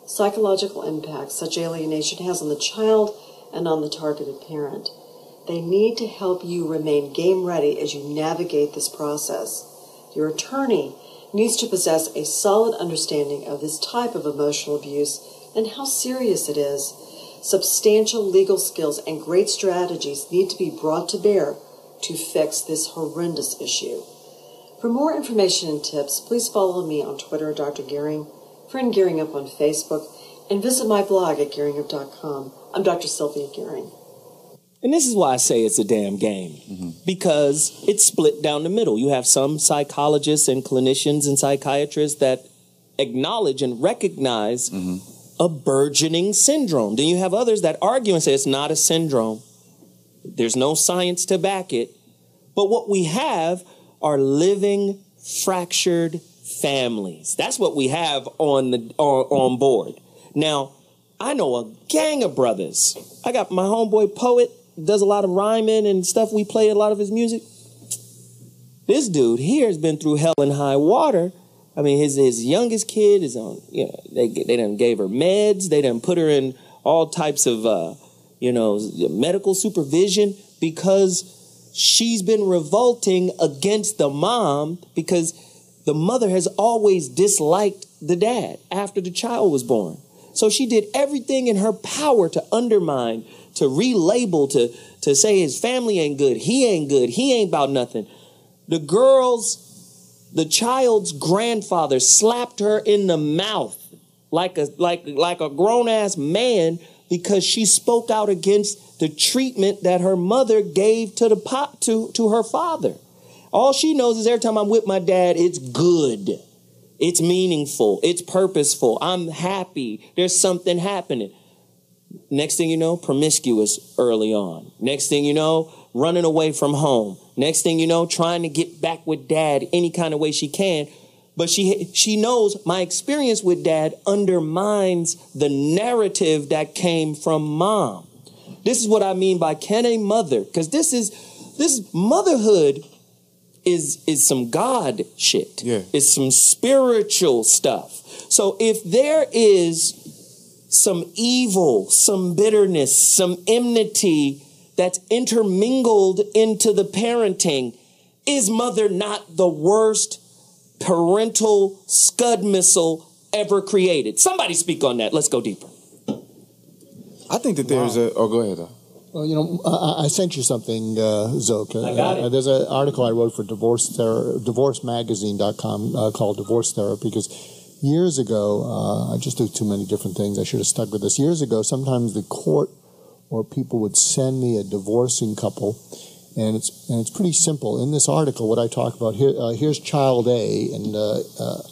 psychological impact such alienation has on the child and on the targeted parent. They need to help you remain game ready as you navigate this process. Your attorney needs to possess a solid understanding of this type of emotional abuse and how serious it is. Substantial legal skills and great strategies need to be brought to bear to fix this horrendous issue. For more information and tips, please follow me on Twitter at Dr. Gehring, friend Gehring Up on Facebook, and visit my blog at GehringUp.com. I'm Dr. Sylvia Gehring. And this is why I say it's a damn game, because it's split down the middle. You have some psychologists and clinicians and psychiatrists that acknowledge and recognize a burgeoning syndrome. Then you have others that argue and say it's not a syndrome. There's no science to back it. But what we have are living, fractured families. That's what we have on board. Now, I know a gang of brothers. I got my homeboy Poet. does a lot of rhyming and stuff. We play a lot of his music. This dude here has been through hell and high water. I mean, his youngest kid is on, they done gave her meds. They done put her in all types of, medical supervision because she's been revolting against the mom because the mother has always disliked the dad after the child was born. So she did everything in her power to undermine, to relabel, to say his family ain't good. He ain't about nothing. The child's grandfather slapped her in the mouth like a grown-ass man because she spoke out against the treatment that her mother gave to her father. All she knows is every time I'm with my dad, it's good. It's meaningful. It's purposeful. I'm happy. There's something happening. Next thing you know, promiscuous early on. Next thing you know, running away from home. Next thing you know, trying to get back with dad any kind of way she can. But she knows my experience with dad undermines the narrative that came from mom. This is what I mean by can a mother, because this motherhood is some God shit. Yeah. It's some spiritual stuff. So if there is some evil, some bitterness, some enmity that's intermingled into the parenting, is mother not the worst parental scud missile ever created? Somebody speak on that. Let's go deeper. I think that there's go ahead. Well, I sent you something, Zoke. I got it. There's an article I wrote for divorcemagazine.com called Divorce Therapy, because years ago, I just do too many different things. I should have stuck with this. Years ago, sometimes the court or people would send me a divorcing couple, and it's pretty simple. In this article, what I talk about here's child A, and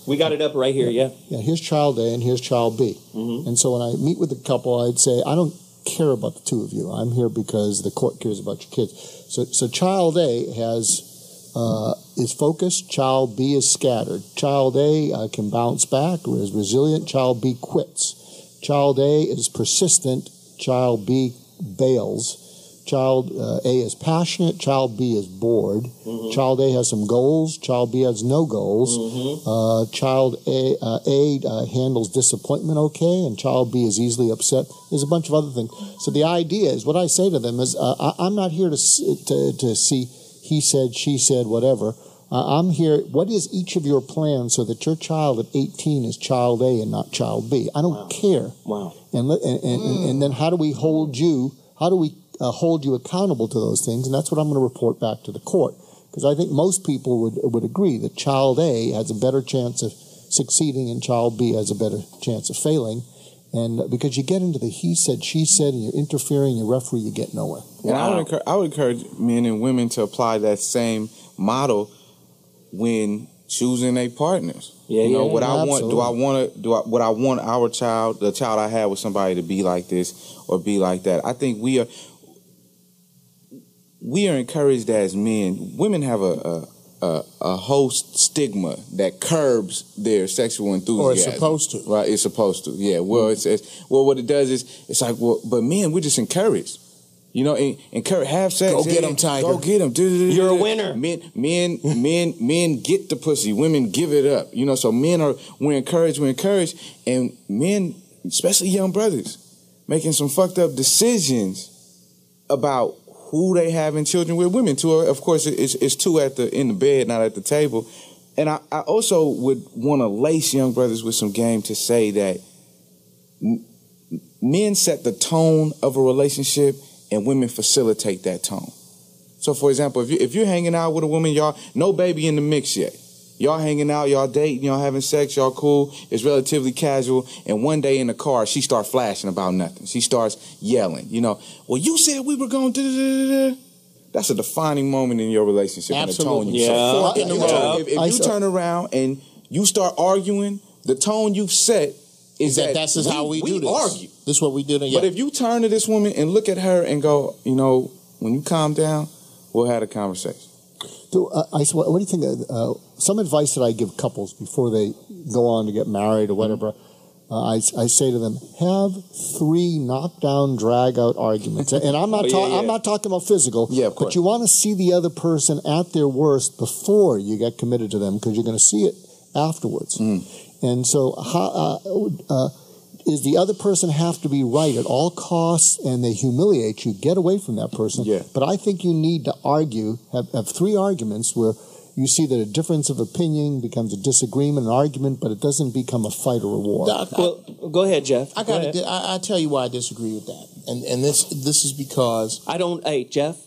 we got it up right here. Yeah. Here's child A and here's child B. Mm-hmm. And so when I meet with the couple, I'd say, I don't care about the two of you. I'm here because the court cares about your kids. So child A is focused. Child B is scattered. Child A can bounce back, is resilient. Child B quits. Child A is persistent. Child B bails. Child A is passionate. Child B is bored. Mm-hmm. Child A has some goals. Child B has no goals. Mm-hmm. Child A handles disappointment okay, and child B is easily upset. There's a bunch of other things. So the idea is, what I say to them is, I'm not here to see he said, she said, whatever. I'm here. What is each of your plans so that your child at 18 is child A and not child B? I don't care. Wow. And then how do we hold you? How do we hold you accountable to those things? And that's what I'm going to report back to the court, because I think most people would agree that child A has a better chance of succeeding and child B has a better chance of failing. And because you get into the he said, she said, and you're interfering, you referee, you get nowhere. And I would encourage men and women to apply that same model when choosing a partners. What I want, what I want our child, the child I have with somebody, to be like this or be like that. I think we are encouraged as men. Women have a host stigma that curbs their sexual enthusiasm. Or it's supposed to. Right, it's supposed to. Yeah. Well, what it does is, it's like, but men, we're just encouraged. Encourage, have sex. Go get them, Tiger. Go get them. You're a winner. Men get the pussy. Women give it up. So we're encouraged, and men, especially young brothers, making some fucked up decisions about who they having children with. Women too. Of course, it's two in the bed, not at the table. And I also would want to lace young brothers with some game to say that men set the tone of a relationship, and women facilitate that tone. So, for example, if you're hanging out with a woman, y'all, no baby in the mix yet. Y'all hanging out, y'all dating, y'all having sex, y'all cool. It's relatively casual. And one day in the car, she starts flashing about nothing. She starts yelling. Well, you said we were going to. That's a defining moment in your relationship. Absolutely. And the tone you set. If you turn around and you start arguing, the tone you've set is that's just how we do this. Argue. This is what we do. But if you turn to this woman and look at her and go, when you calm down, we'll have a conversation. So, what do you think? Some advice that I give couples before they go on to get married or whatever. I say to them, have 3 knockdown, drag-out arguments. And I'm not, I'm not talking about physical, but you want to see the other person at their worst before you get committed to them, because you're going to see it afterwards. And so is the other person have to be right at all costs and they humiliate you, get away from that person. But I think you need to argue, have 3 arguments where you see that a difference of opinion becomes a disagreement, an argument, but it doesn't become a fight or a war. Well, go ahead, Jeff. I tell you why I disagree with that, and this is because I don't. Hey, Jeff,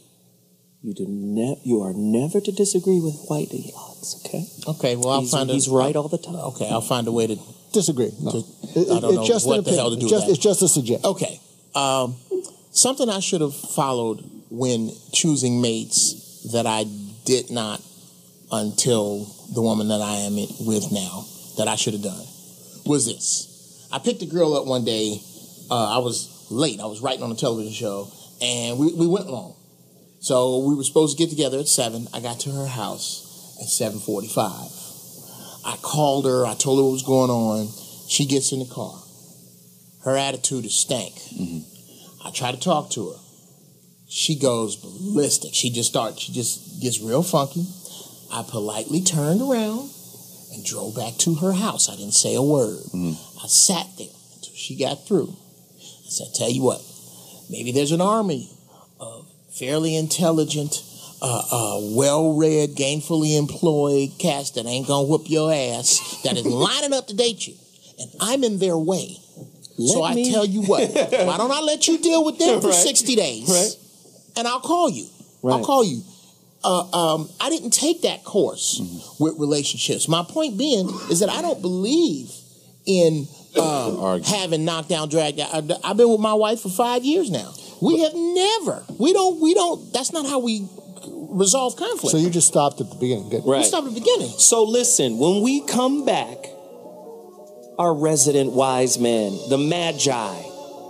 you are never to disagree with Whitey Lots. Okay. Okay. Well, he's right all the time. Okay, I'll find a way to disagree. No. I don't know just what the hell to do with that. It's just a suggestion. Okay. Something I should have followed when choosing mates that I did not until the woman that I am with now, that I should have done, was this. I picked a girl up one day. I was late. I was writing on a television show, and we went long. So we were supposed to get together at 7. I got to her house at 7:45. I called her. I told her what was going on. She gets in the car. Her attitude is stank. I try to talk to her. She goes ballistic. She just gets real funky. I politely turned around and drove back to her house. I didn't say a word. I sat there until she got through. I said, tell you what, maybe there's an army of fairly intelligent, well-read, gainfully employed cats that ain't gonna whoop your ass, that is lining up to date you. And I'm in their way. I tell you what, why don't I let you deal with them for 60 days? And I'll call you. I'll call you. I didn't take that course with relationships. My point being is that I don't believe in having knockdown, dragged out. I've been with my wife for 5 years now. We have never. We don't. That's not how we resolve conflict. So you just stopped at the beginning. Good. We stopped at the beginning. So listen, when we come back, our resident wise man, the Magi,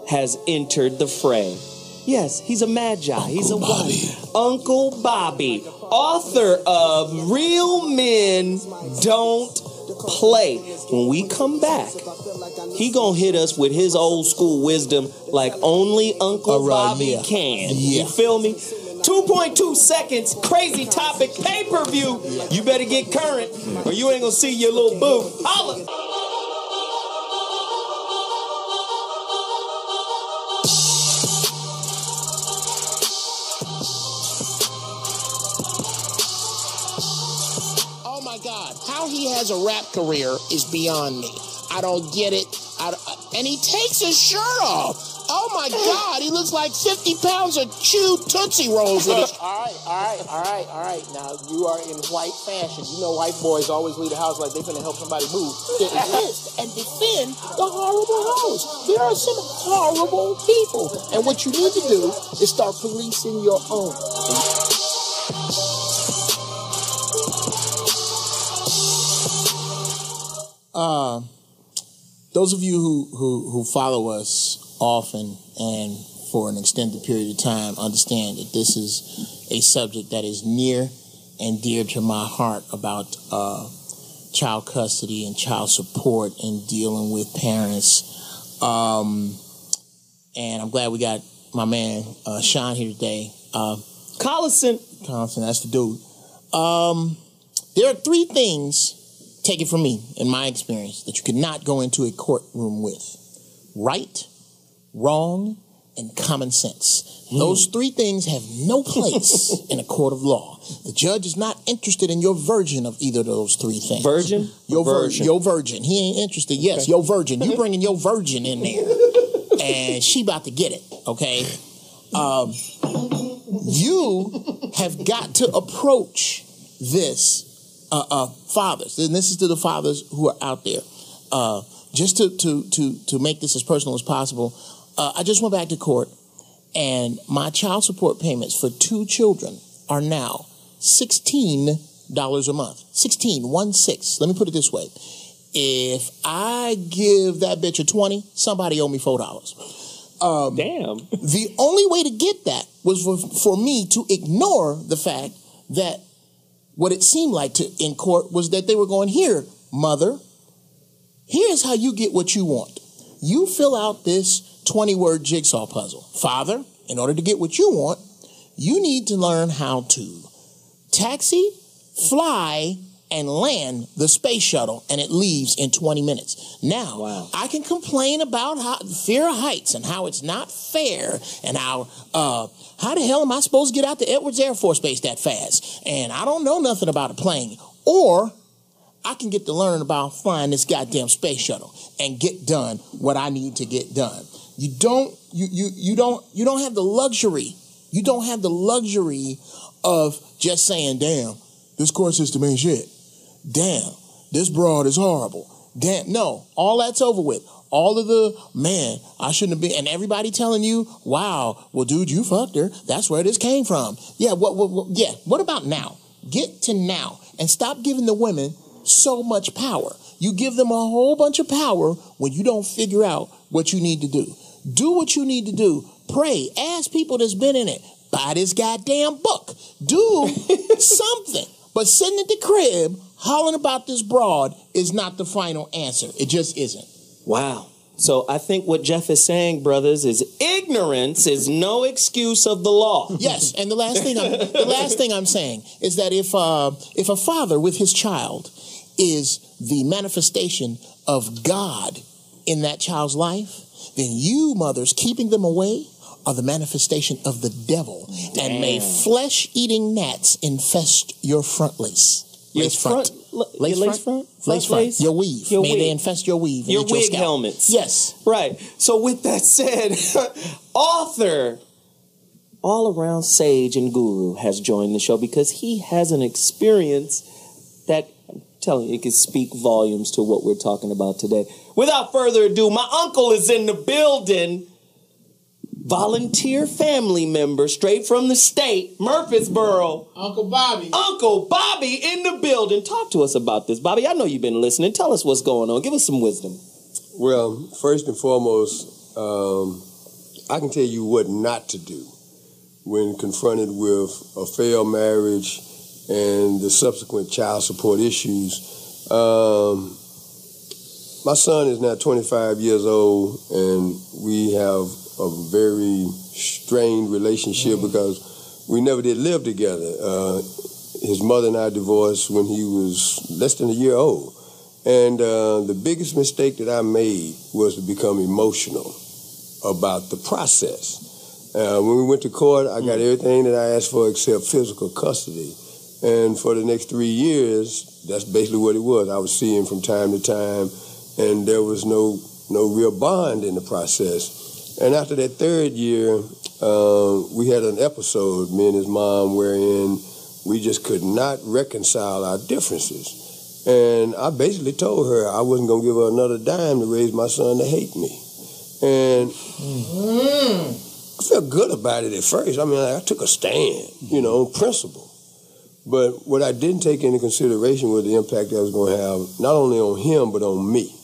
has entered the fray. Yes, he's a Magi. He's a Bobby. Uncle Bobby, author of Real Men Don't Play. When we come back, he gonna hit us with his old school wisdom like only Uncle Bobby can. You feel me? 2.2 seconds, crazy topic, pay-per-view. You better get current or you ain't gonna see your little boo. Holla! How he has a rap career is beyond me. I don't get it. And he takes his shirt off. Oh my God, he looks like 50 pounds of chewed Tootsie Rolls with his... All right. Now, you are in white fashion. You know white boys always leave the house like they finna help somebody move. Resist and defend the horrible hoes. There are some horrible people. And what you need to do is start policing your own. Those of you who follow us often and for an extended period of time understand that this is a subject that is near and dear to my heart about child custody and child support and dealing with parents. And I'm glad we got my man Sean here today. Collison, that's the dude. There are 3 things, take it from me, in my experience, that you cannot go into a courtroom with. Right, wrong, and common sense. Those 3 things have no place in a court of law. The judge is not interested in your version of either of those 3 things. Virgin? Your virgin. He ain't interested. Yes, okay. Your virgin. You bringing your virgin in there. And she about to get it, okay? You have got to approach this, fathers, and this is to the fathers who are out there, just to make this as personal as possible. I just went back to court, and my child support payments for 2 children are now $16 a month. 16. Let me put it this way. If I give that bitch a 20, somebody owe me $4. Damn. The only way to get that was for me to ignore the fact that what it seemed like in court was that they were going, here, mother, Here's how you get what you want. You fill out this 20-word jigsaw puzzle. Father, in order to get what you want, you need to learn how to taxi, fly, and land the space shuttle, and it leaves in 20 minutes. Now, I can complain about fear of heights and how it's not fair, and how the hell am I supposed to get out to Edwards Air Force Base that fast? And I don't know nothing about a plane. Or I can get to learn about flying this goddamn space shuttle and get done what I need to get done. You don't have the luxury. You don't have the luxury of just saying, damn, this court system ain't shit. Damn, this broad is horrible. Damn, no, all that's over with. All of the, man, I shouldn't have been, and everybody telling you, wow, well, dude, you fucked her. That's where this came from. Yeah, what about now? Get to now and stop giving the women so much power. You give them a whole bunch of power when you don't figure out what you need to do. Do what you need to do. Pray. Ask people that's been in it. Buy this goddamn book. Do something. But sitting at the crib hollering about this broad is not the final answer. It just isn't. Wow. So I think what Jeff is saying, brothers, is ignorance is no excuse of the law. Yes, and the last thing I'm saying is that if a father with his child is the manifestation of God in that child's life, then you mothers keeping them away are the manifestation of the devil. Damn. And may flesh-eating gnats infest your front lace. Lace front. Your weave. May they infest your weave. Your wig helmets. Yes. Right. So with that said, author, all-around sage and guru has joined the show because he has an experience that, I'm telling you, it can speak volumes to what we're talking about today. Without further ado, my uncle is in the building. Volunteer family member straight from the state, Murfreesboro. Uncle Bobby. Uncle Bobby in the building. Talk to us about this, Bobby. I know you've been listening. Tell us what's going on. Give us some wisdom. Well, first and foremost, I can tell you what not to do when confronted with a failed marriage and the subsequent child support issues. My son is now 25 years old, and we have a very strained relationship because we never did live together. His mother and I divorced when he was less than a year old. And the biggest mistake that I made was to become emotional about the process. When we went to court, I got everything that I asked for except physical custody. And for the next 3 years, that's basically what it was. I would see him from time to time, and there was no real bond in the process. And after that third year, we had an episode, me and his mom, wherein we just could not reconcile our differences. And I basically told her I wasn't going to give her another dime to raise my son to hate me. And I felt good about it at first. I mean, I took a stand, on principle. But what I didn't take into consideration was the impact that I was going to have, not only on him, but on me.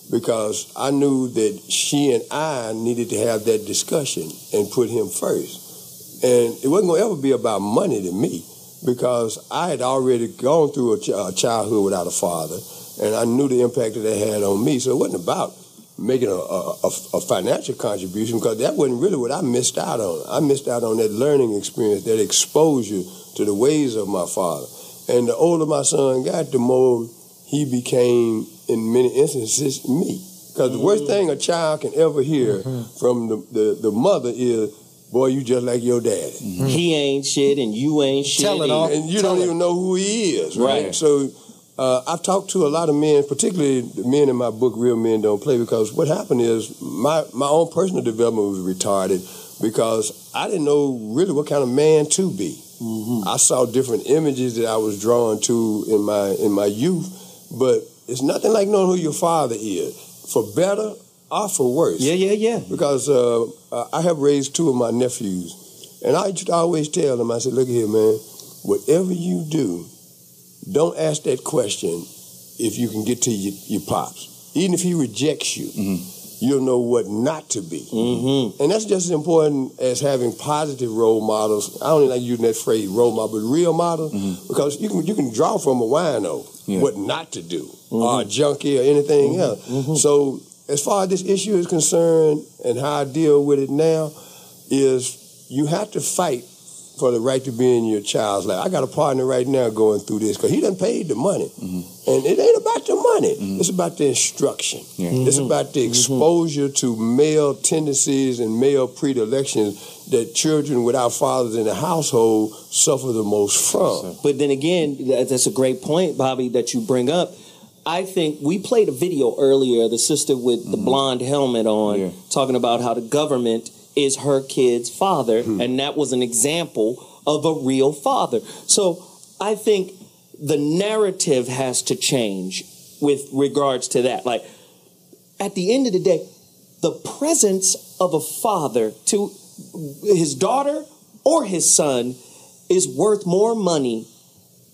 Because I knew that she and I needed to have that discussion and put him first. And it wasn't going to ever be about money to me, because I had already gone through a childhood without a father, and I knew the impact that had on me. So it wasn't about making a financial contribution, because that wasn't really what I missed out on. I missed out on that learning experience, that exposure to the ways of my father. And the older my son got, the more he became, in many instances, me. Because the worst thing a child can ever hear from the mother is, boy, you just like your daddy. He ain't shit and you ain't shit. Tell it all. And you don't even know who he is, right? So I've talked to a lot of men, particularly the men in my book, Real Men Don't Play, because what happened is my own personal development was retarded because I didn't know really what kind of man to be. I saw different images that I was drawn to in my youth, but it's nothing like knowing who your father is, for better or for worse. Yeah. Because I have raised two of my nephews, and I used to always tell them, I said, look here, man, whatever you do, don't ask that question if you can get to your pops. Even if he rejects you, you'll know what not to be. Mm-hmm. And that's just as important as having positive role models. I don't even like using that phrase, role model, but real model, because you can draw from a wino what not to do, or a junkie or anything else. So as far as this issue is concerned and how I deal with it now is you have to fight for the right to be in your child's life. I got a partner right now going through this because he done paid the money. And it ain't about the money. It's about the instruction. It's about the exposure to male tendencies and male predilections that children without fathers in the household suffer the most from. But then again, that's a great point, Bobby, that you bring up. I think we played a video earlier, the sister with the blonde helmet on, talking about how the government is her kid's father, and that was an example of a real father. So I think the narrative has to change with regards to that. Like, at the end of the day, the presence of a father to his daughter or his son is worth more money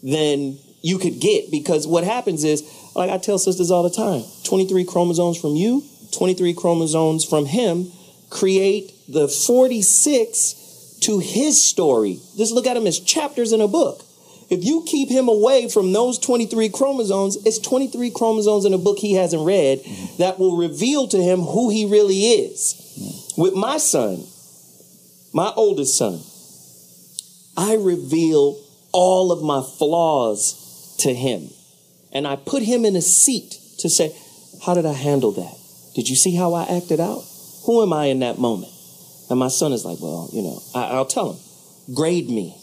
than you could get, because what happens is, like I tell sisters all the time, 23 chromosomes from you, 23 chromosomes from him create the 46 to his story. Just look at them as chapters in a book. If you keep him away from those 23 chromosomes, it's 23 chromosomes in a book he hasn't read that will reveal to him who he really is. With my son, my oldest son, I reveal all of my flaws to him. And I put him in a seat to say, how did I handle that? Did you see how I acted out? Who am I in that moment? And my son is like, well, you know, I'll tell him, grade me.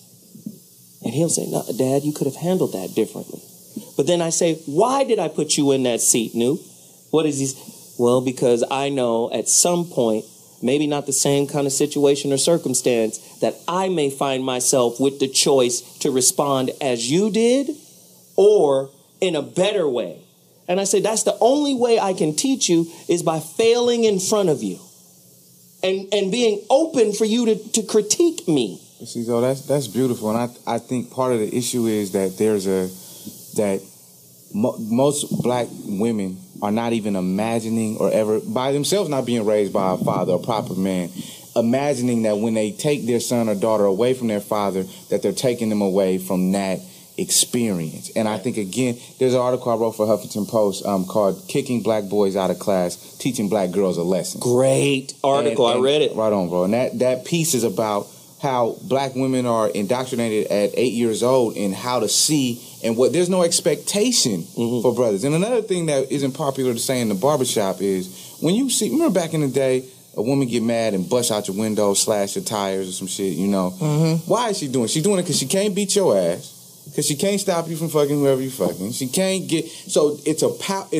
And he'll say, no, Dad, you could have handled that differently. But then I say, why did I put you in that seat, New? What is he? Well, because I know at some point, maybe not the same kind of situation or circumstance, that I may find myself with the choice to respond as you did or in a better way. And I say, that's the only way I can teach you is by failing in front of you and being open for you to critique me. See, so that's beautiful, and I think part of the issue is that most black women are not even imagining or ever by themselves not being raised by a father, a proper man, imagining that when they take their son or daughter away from their father, that they're taking them away from that experience. And I think, again, there's an article I wrote for Huffington Post called Kicking Black Boys Out of Class, Teaching Black Girls a Lesson. Great article. I read it. Right on, bro. And that piece is about how black women are indoctrinated at 8 years old in how to see and what there's no expectation for brothers. And another thing that isn't popular to say in the barbershop is when you see, remember back in the day, a woman get mad and bust out your window, slash your tires or some shit, you know. Why is she doing it? She's doing it because she can't beat your ass. Because she can't stop you from fucking whoever you fucking. She can't get... So it's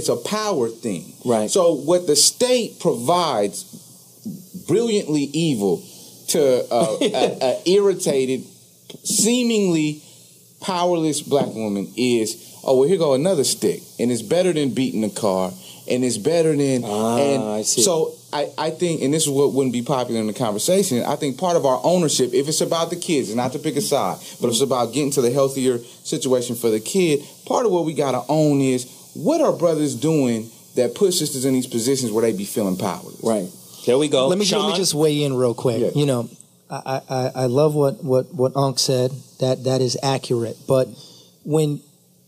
a power thing. Right. So what the state provides, brilliantly evil, to irritated, seemingly powerless black woman is, oh, well, here go another stick. And it's better than beating the car. And it's better than... I see. So I think, and this is what wouldn't be popular in the conversation, I think part of our ownership, if it's about the kids, and not to pick a side, but if it's about getting to the healthier situation for the kid, part of what we got to own is, what are brothers doing that put sisters in these positions where they be feeling powerless? Right. There we go. Let me just weigh in real quick. Yeah. You know, I love what Unc said. That is accurate. But when...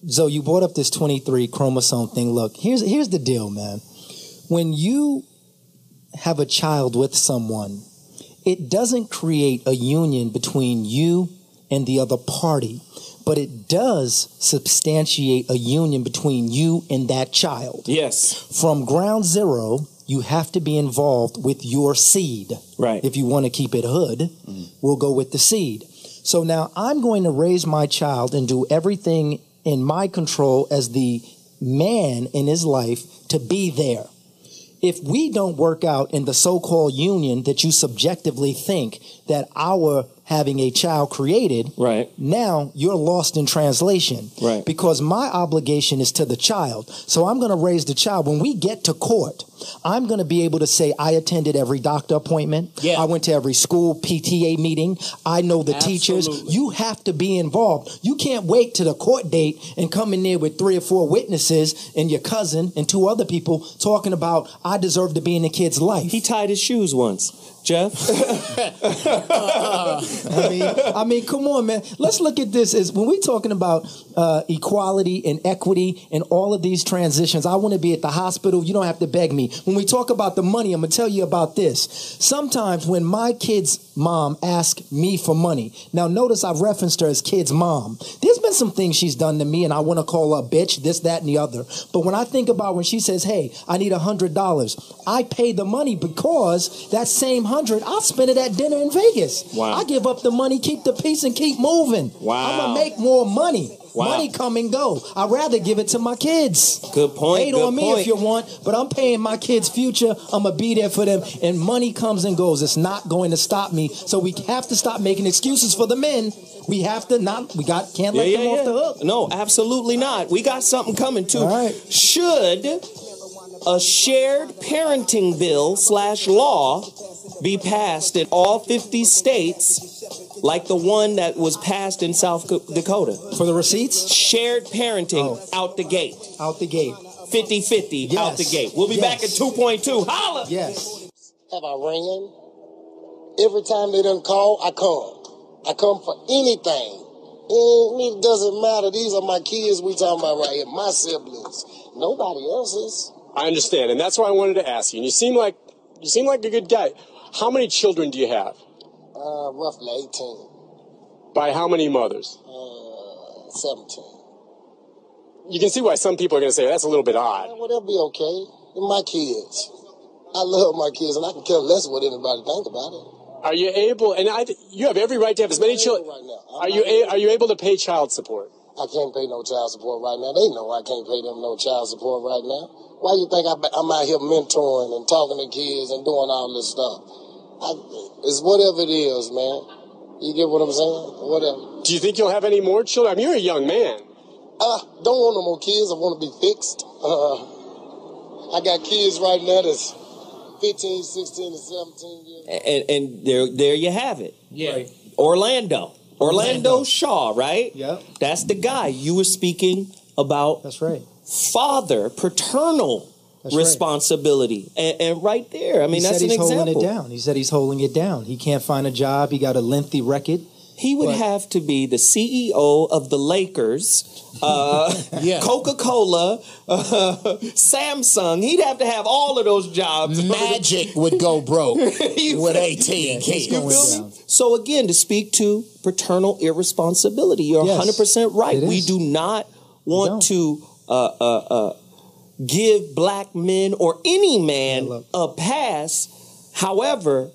So you brought up this 23 chromosome thing. Look, here's the deal, man. When you have a child with someone, it doesn't create a union between you and the other party, but it does substantiate a union between you and that child. Yes. From ground zero, you have to be involved with your seed. Right. If you want to keep it hood, we'll go with the seed. So now I'm going to raise my child and do everything in my control as the man in his life to be there. If we don't work out in the so-called union that you subjectively think that our having a child created, right, now you're lost in translation. Right. Because my obligation is to the child. So I'm going to raise the child. When we get to court, I'm going to be able to say, I attended every doctor appointment. Yeah. I went to every school PTA meeting. I know the teachers. Absolutely. You have to be involved. You can't wait to the court date and come in there with 3 or 4 witnesses and your cousin and 2 other people talking about, I deserve to be in the kid's life. He tied his shoes once. Jeff? I mean, come on, man. Let's look at this as when we're talking about equality and equity and all of these transitions. I want to be at the hospital. You don't have to beg me. When we talk about the money, I'm going to tell you about this. Sometimes when my kid's mom asks me for money, now notice I've referenced her as kid's mom. There's been some things she's done to me and I want to call her a bitch, this, that, and the other. But when I think about when she says, hey, I need $100, I pay the money because that same $100, I'll spend it at dinner in Vegas. Wow. I give up the money, keep the peace, and keep moving. Wow. I'm going to make more money. Wow. Money come and go. I'd rather give it to my kids. Good point. Hate good on me point. if you want, but I'm paying my kids' future. I'm going to be there for them. And money comes and goes. It's not going to stop me. So we have to stop making excuses for the men. We have to can't let them off the hook. No, absolutely not. We got something coming too. All right. Should a shared parenting bill / law be passed in all 50 states like the one that was passed in South Dakota? For the receipts? Shared parenting out the gate. Out the gate. 50-50 out the gate. We'll be back at 2.2. Holla! Yes. Have I ran? Every time they done call, I come. I come for anything. It doesn't matter. These are my kids we talking about right here. My siblings. Nobody else's. I understand, and that's why I wanted to ask you. And you seem like a good guy. How many children do you have? Roughly 18. By how many mothers? 17. You can see why some people are going to say that's a little bit odd. Well, they'll be okay. They're my kids. I love my kids, and I can care less what anybody think about it. Are you able? And you have every right to have as many children. Right now. Are you able to pay child support? I can't pay no child support right now. They know I can't pay them no child support right now. Why you think I'm out here mentoring and talking to kids and doing all this stuff? It's whatever it is, man. You get what I'm saying? Whatever. Do you think you'll have any more children? I mean, you're a young man. Don't want no more kids. I want to be fixed. I got kids right now that's 15, 16, and 17 years. And there you have it. Yeah. Right. Orlando Shaw, right? Yep. That's the guy you were speaking about. That's right. Paternal responsibility. And right there, I mean, that's an example. He said he's holding it down. He said he's holding it down. He can't find a job. He got a lengthy record. He would have to be the CEO of the Lakers, Coca-Cola, Samsung. He'd have to have all of those jobs. Magic would go broke with 18 kids. You feel me? So again, to speak to paternal irresponsibility, you're 100% right. We do not want to give black men or any man a pass. However,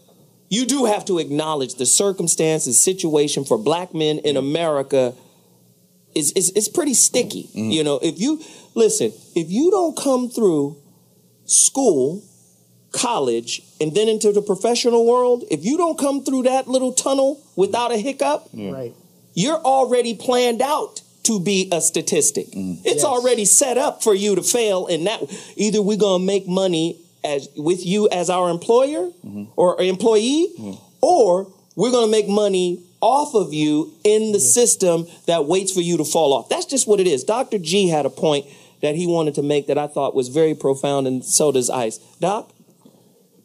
you do have to acknowledge the circumstances, situation for black men in America is pretty sticky. You know, if you don't come through school, college, and then into the professional world, if you don't come through that little tunnel without a hiccup, you're already planned out to be a statistic. It's already set up for you to fail in that. Either we're going to make money with you as our employer or employee, or we're going to make money off of you in the system that waits for you to fall off. That's just what it is. Dr. G had a point that he wanted to make that I thought was very profound, and so does Ice. Doc?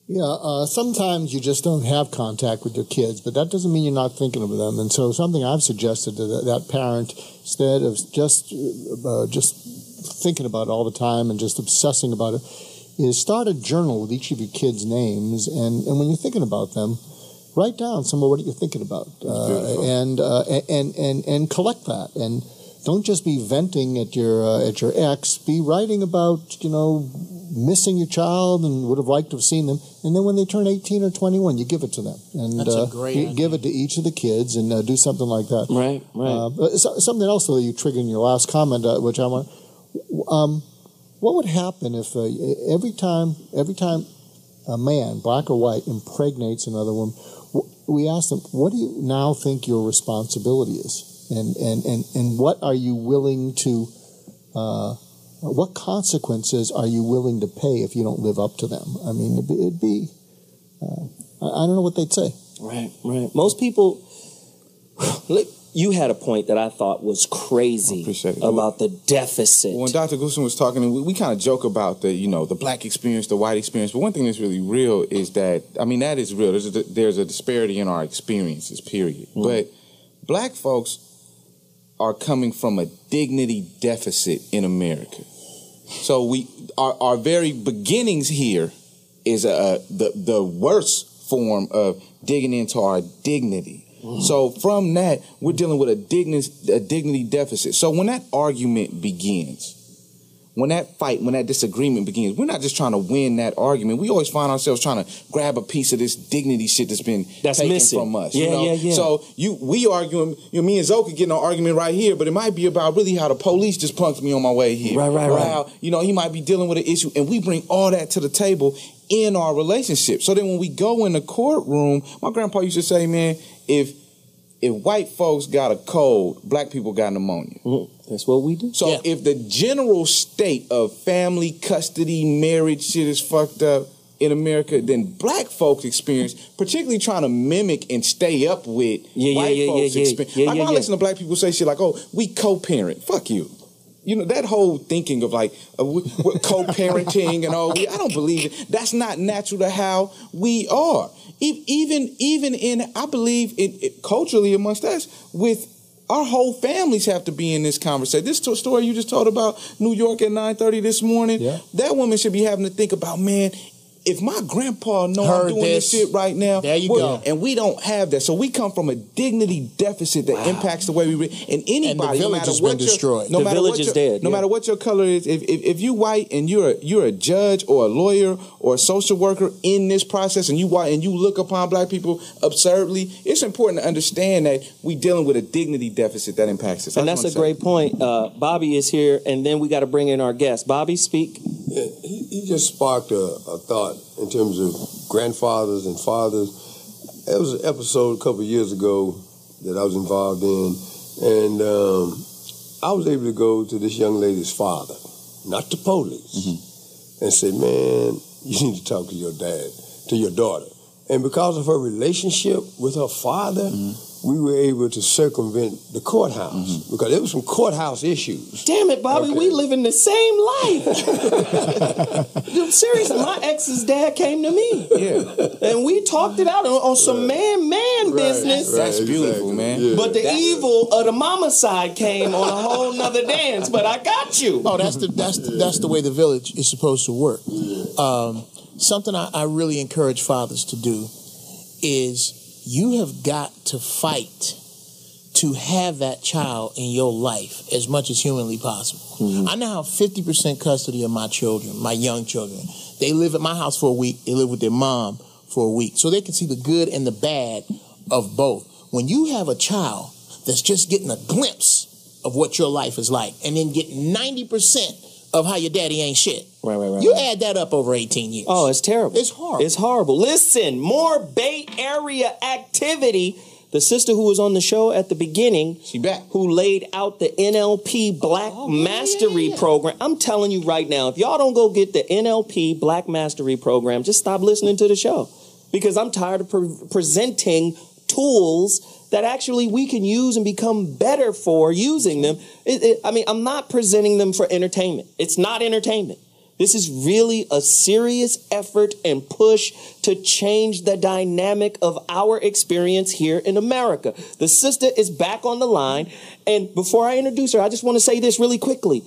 Yeah, sometimes you just don't have contact with your kids, but that doesn't mean you're not thinking of them. And so something I've suggested to that parent, instead of just thinking about it all the time and just obsessing about it, is start a journal with each of your kids' names, and when you're thinking about them, write down some of what you're thinking about, and collect that, and don't just be venting at your ex. Be writing about missing your child and would have liked to have seen them, and then when they turn 18 or 21, you give it to them, and That's a great idea. Give it to each of the kids, and do something like that. Right. Something else though you triggered in your last comment, which I want. What would happen if every time a man, black or white, impregnates another woman, we asked them, what do you now think your responsibility is? And what are you willing to, what consequences are you willing to pay if you don't live up to them? I mean, it'd be I don't know what they'd say. Right. Most people, you had a point that I thought was crazy about the deficit. When Dr. Goosen was talking, we kind of joke about the, the black experience, the white experience. But one thing that's really real is that, that is real. There's a disparity in our experiences, period. Mm. But black folks are coming from a dignity deficit in America. So our very beginnings here is the worst form of digging into our dignity. So from that, we're dealing with a dignity deficit. So when that argument begins, when that fight, when that disagreement begins, we're not just trying to win that argument. We always find ourselves trying to grab a piece of this dignity shit that's been taken missing from us. Yeah. So we arguing, me and Zoe could get in an argument right here, but it might be about really how the police just punked me on my way here. Right. How, he might be dealing with an issue, and we bring all that to the table in our relationship. So then when we go in the courtroom, my grandpa used to say, man, if white folks got a cold, black people got pneumonia. That's what we do. So if the general state of family, custody, marriage shit is fucked up in America, then black folks experience, particularly trying to mimic and stay up with white folks experience. I listen to black people say shit like, oh, we co-parent. Fuck you. That whole thinking of like co-parenting and all, I don't believe it. That's not natural to how we are. Even in, I believe, culturally amongst us, with our whole families have to be in this conversation. This story you just told about New York at 9:30 this morning, that woman should be having to think about, man, if my grandpa know I'm doing this shit right now, there you go. And we don't have that. So we come from a dignity deficit that impacts the way we and anybody, and the village has been destroyed. No matter what your color is, if you white and you're a judge or a lawyer or a social worker in this process, and you white and you look upon black people absurdly, it's important to understand that we dealing with a dignity deficit that impacts us. And that's a great point. Bobby is here, and then we got to bring in our guest. Bobby, speak. Yeah, he just sparked a thought in terms of grandfathers and fathers. There was an episode a couple of years ago that I was involved in, and I was able to go to this young lady's father, not the police, and say, man, you need to talk to your dad, to your daughter. And because of her relationship with her father, we were able to circumvent the courthouse because there was some courthouse issues. Damn it, Bobby, we live in the same life. Dude, seriously, my ex's dad came to me. And we talked it out on some man business. That's beautiful, man. Yeah. But the evil of the mama side came on a whole nother dance. But I got you. Oh, that's the way the village is supposed to work. Something I really encourage fathers to do is you have got to fight to have that child in your life as much as humanly possible. I now have 50% custody of my children, my young children. They live at my house for a week. They live with their mom for a week. So they can see the good and the bad of both. When you have a child that's just getting a glimpse of what your life is like and then get 90% of how your daddy ain't shit. Right. You add that up over 18 years. Oh, it's terrible. It's horrible. It's horrible. Listen, more Bay Area activity. The sister who was on the show at the beginning, she back, who laid out the NLP Black Mastery Program. I'm telling you right now, if y'all don't go get the NLP Black Mastery Program, just stop listening to the show. Because I'm tired of presenting tools that actually we can use and become better for using them. I'm not presenting them for entertainment. It's not entertainment. This is really a serious effort and push to change the dynamic of our experience here in America. The sister is back on the line. And before I introduce her, I just want to say this really quickly.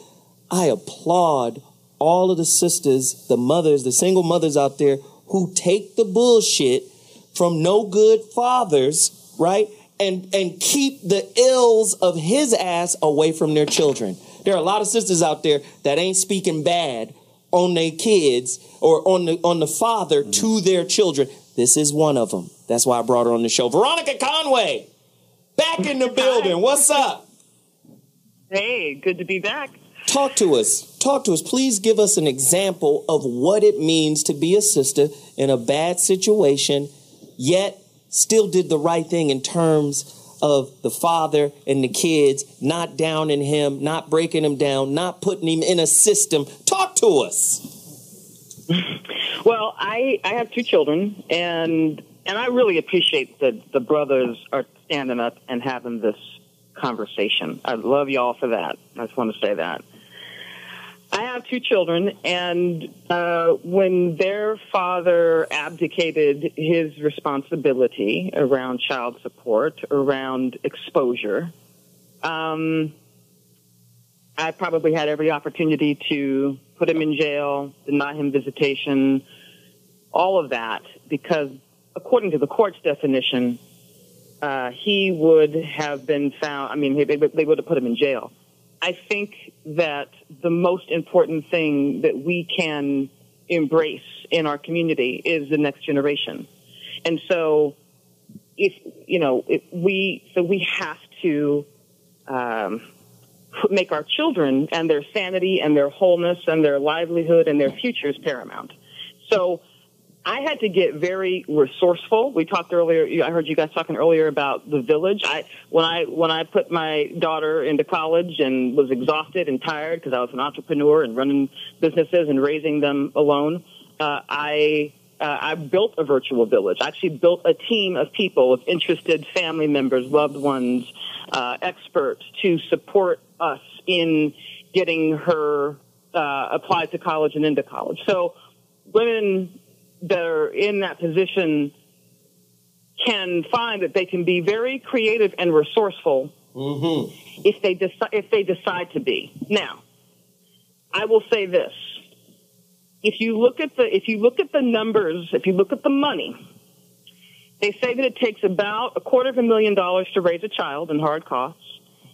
I applaud all of the sisters, the mothers, the single mothers out there who take the bullshit from no good fathers, right? And keep the ills of his ass away from their children. There are a lot of sisters out there that ain't speaking bad on their kids or on the father to their children. This is one of them. That's why I brought her on the show. Veronica Conway, back in the building. What's up? Hey, good to be back. Talk to us. Please give us an example of what it means to be a sister in a bad situation, yet still did the right thing in terms of the father and the kids, not downing him, not breaking him down, not putting him in a system. Talk to us. Well, I have 2 children, and I really appreciate that the brothers are standing up and having this conversation. I love y'all for that. I just want to say that. I have 2 children, and when their father abdicated his responsibility around child support, around exposure, I probably had every opportunity to put him in jail, deny him visitation, all of that, because according to the court's definition, he would have been found, they would have put him in jail. I think that the most important thing that we can embrace in our community is the next generation. And so we have to make our children and their sanity and their wholeness and their livelihood and their futures paramount. So I had to get very resourceful. We talked earlier. I heard you guys talking earlier about the village. When I put my daughter into college and was exhausted and tired because I was an entrepreneur and running businesses and raising them alone, I built a virtual village. I actually built a team of people, of interested family members, loved ones, experts to support us in getting her applied to college and into college. So women that are in that position can find that they can be very creative and resourceful if they decide to be. Now, I will say this: if you look at the numbers, if you look at the money, they say that it takes about $250,000 to raise a child in hard costs.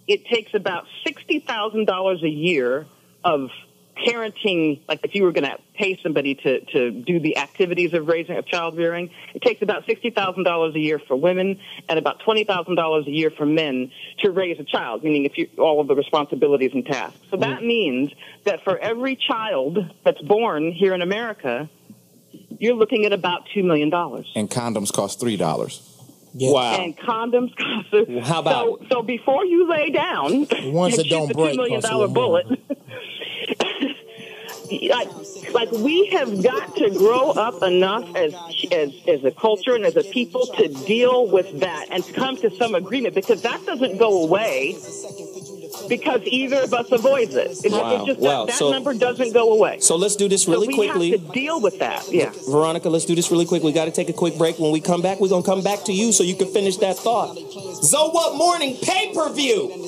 It takes about $60,000 a year of parenting, like if you were going to pay somebody to do the activities of raising a child rearing, it takes about $60,000 a year for women and about $20,000 a year for men to raise a child, meaning all of the responsibilities and tasks. So that means that for every child that's born here in America, you're looking at about $2 million. And condoms cost $3. Yeah. Wow. And condoms cost. How about so before you lay down the ones that don't break, $2 million bullet. Like we have got to grow up enough as a culture and as a people to deal with that and come to some agreement, because that doesn't go away because either of us avoids it. That number doesn't go away. So let's do this really quickly. We have to deal with that. Yeah. Veronica, let's do this really quick. We got to take a quick break. When we come back, we're going to come back to you so you can finish that thought. So What Morning pay-per-view.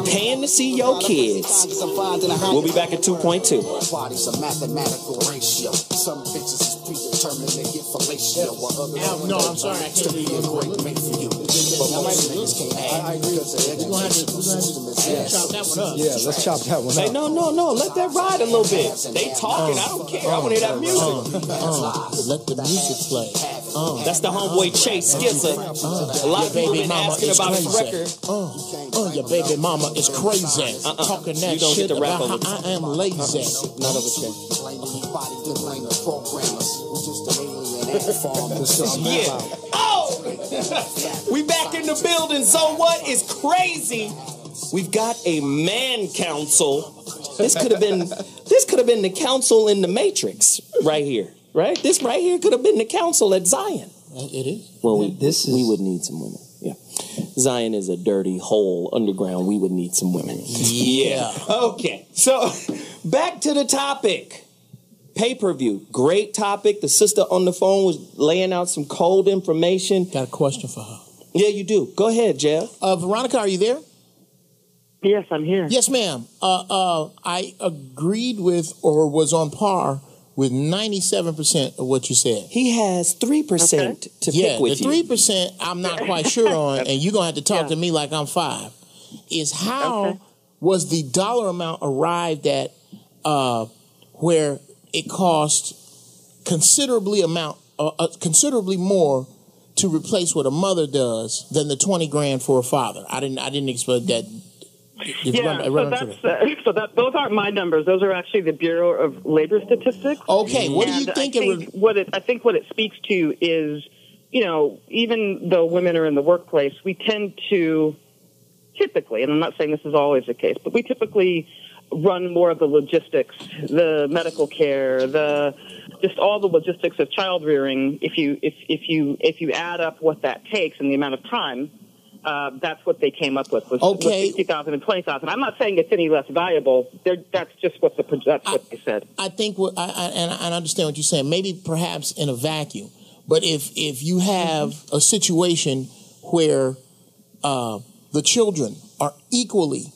Paying to see your kids. We'll be back at 2.2. Bodies a mathematical ratio. Some bitches is predetermined to get fellatio. No, I'm sorry, I can't do it. I agree. Chop that one up. Yeah, let's chop that one up. Hey, no. Let that ride a little bit. They talking. I don't care. I want to hear that music. Let the music play. That's the homeboy Chase Skizzer. A lot of people been asking about his record. Your baby mama is crazy. Talking that shit about how I am lazy. None of us can blame anybody, then blame the programmers. We just an alien ant farm. Yeah. Oh! We back in the building. So what is crazy? We've got a man council. This could have been the council in the Matrix right here. Right? This right here could have been the council at Zion. It is. Well, we would need some women. Yeah. Zion is a dirty hole underground. We would need some women. Yeah. Okay. So back to the topic. Pay-per-view. Great topic. The sister on the phone was laying out some cold information. Got a question for her. Yeah, you do. Go ahead, Jeff. Veronica, are you there? Yes, I'm here. Yes, ma'am. I agreed with or was on par with 97% of what you said. He has 3% to pick with you. Yeah, the 3% I'm not quite sure on, and you're going to have to talk to me like I'm 5, is how was the dollar amount arrived at where it cost considerably more to replace what a mother does than the $20,000 for a father. I didn't expect that. Those aren't my numbers. Those are actually the Bureau of Labor Statistics. Okay, what do you think? I think what it speaks to is you know, even though women are in the workplace, we tend to typically, and I'm not saying this is always the case, but we typically run more of the logistics, the medical care, just all the logistics of child rearing. If you add up what that takes and the amount of time, that's what they came up with was 60,000 and 20,000. I'm not saying it's any less valuable. That's just what they said. I think I understand what you're saying. Maybe perhaps in a vacuum, but if you have a situation where the children are equally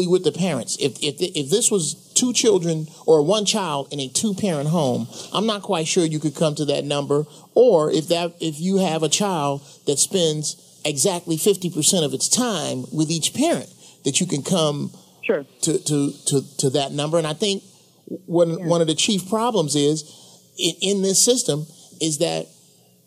with the parents. If this was two children or one child in a two-parent home, I'm not quite sure you could come to that number. Or if you have a child that spends exactly 50% of its time with each parent, that you can come to that number. And I think one of the chief problems is in this system is that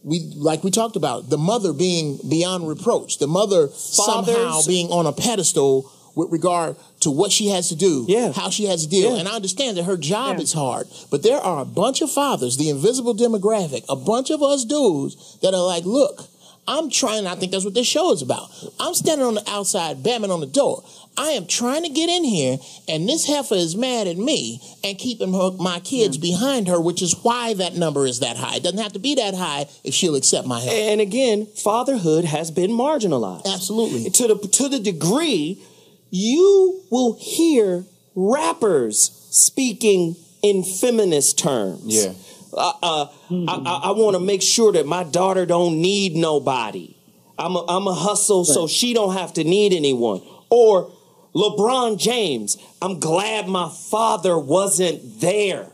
like we talked about, the mother being beyond reproach, the mother somehow being on a pedestal with regard to what she has to do, how she has to deal. And I understand that her job is hard, but there are a bunch of fathers, the invisible demographic, a bunch of us dudes that are like, look, I'm trying, I think that's what this show is about. I'm standing on the outside, bamming on the door. I am trying to get in here, and this heifer is mad at me and keeping my kids behind her, which is why that number is that high. It doesn't have to be that high if she'll accept my help. And again, fatherhood has been marginalized. Absolutely. To the degree you will hear rappers speaking in feminist terms. Yeah. I want to make sure that my daughter don't need nobody. I'm a hustle so she don't have to need anyone. Or LeBron James, I'm glad my father wasn't there.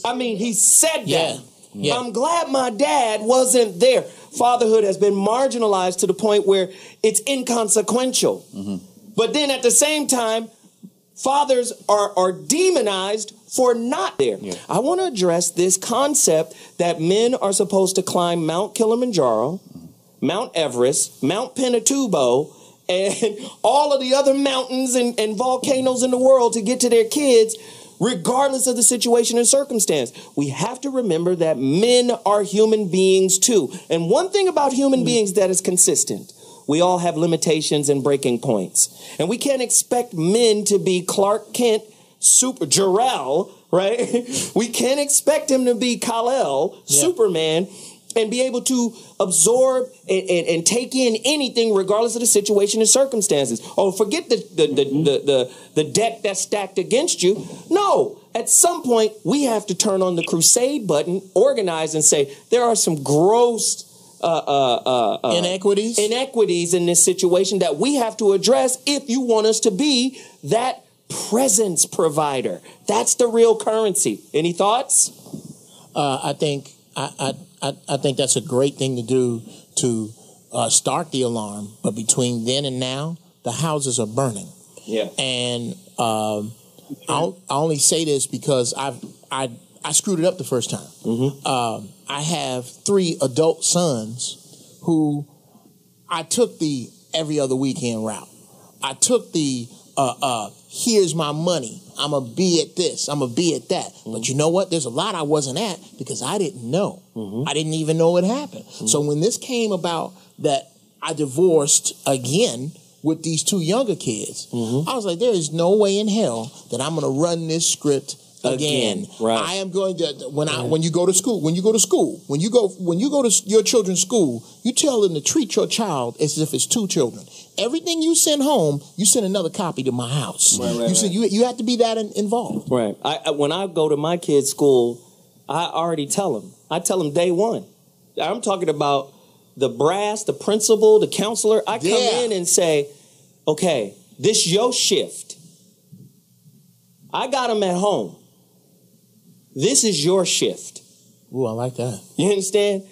I mean, he said that. Yeah. I'm glad my dad wasn't there. Fatherhood has been marginalized to the point where it's inconsequential. Mm-hmm. But then at the same time, fathers are demonized for not there. Yeah. I want to address this concept that men are supposed to climb Mount Kilimanjaro, Mount Everest, Mount Pinatubo, and all of the other mountains and volcanoes in the world to get to their kids, regardless of the situation and circumstance. We have to remember that men are human beings too. And one thing about human beings that is consistent, we all have limitations and breaking points. And we can't expect men to be Clark Kent, Jor-El, right? We can't expect him to be Kal-El, Superman, and be able to absorb and take in anything regardless of the situation and circumstances. Oh, forget the deck that's stacked against you. No, at some point we have to turn on the crusade button, organize and say, there are some gross inequities in this situation that we have to address if you want us to be that presence provider. That's the real currency. Any thoughts? I think that's a great thing to do to start the alarm. But between then and now, the houses are burning. Yeah. And I only say this because I screwed it up the first time. Mm-hmm. I have 3 adult sons who I took the every other weekend route. I took the here's my money. I'm going to be at this. I'm going to be at that. Mm-hmm. But you know what? There's a lot I wasn't at because I didn't know. Mm-hmm. I didn't even know it happened. Mm-hmm. So when this came about that I divorced again with these 2 younger kids, I was like, there is no way in hell that I'm going to run this script again. Right. I am going to when you go to school, when you go to your children's school, you tell them to treat your child as if it's 2 children. Everything you send home, you send another copy to my house. You have to be that involved. Right. When I go to my kids' school, I already tell them. I tell them day one. I'm talking about the brass, the principal, the counselor. I come in and say, okay, this your shift. I got them at home. This is your shift. Ooh, I like that. You understand?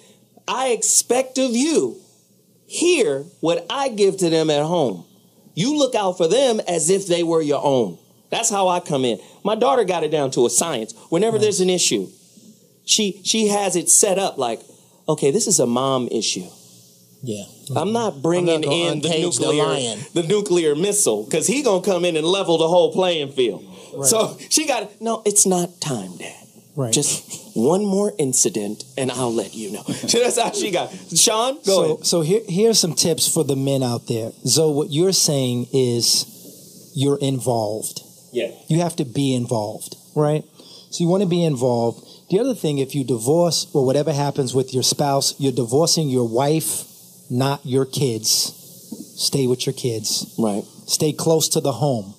I expect of you hear what I give to them at home. You look out for them as if they were your own. That's how I come in. My daughter got it down to a science. Whenever there's an issue, she has it set up like, okay, this is a mom issue. Yeah. I'm not bringing in the nuclear missile because he going to come in and level the whole playing field. Right. So she got it. No, it's not time, Dad. Right. Just One more incident, and I'll let you know. That's how she got. Sean, go ahead. So here's some tips for the men out there. Zoe, what you're saying is you're involved. Yeah. You have to be involved, right? So you want to be involved. The other thing, if you divorce or whatever happens with your spouse, you're divorcing your wife, not your kids. Stay with your kids. Right. Stay close to the home.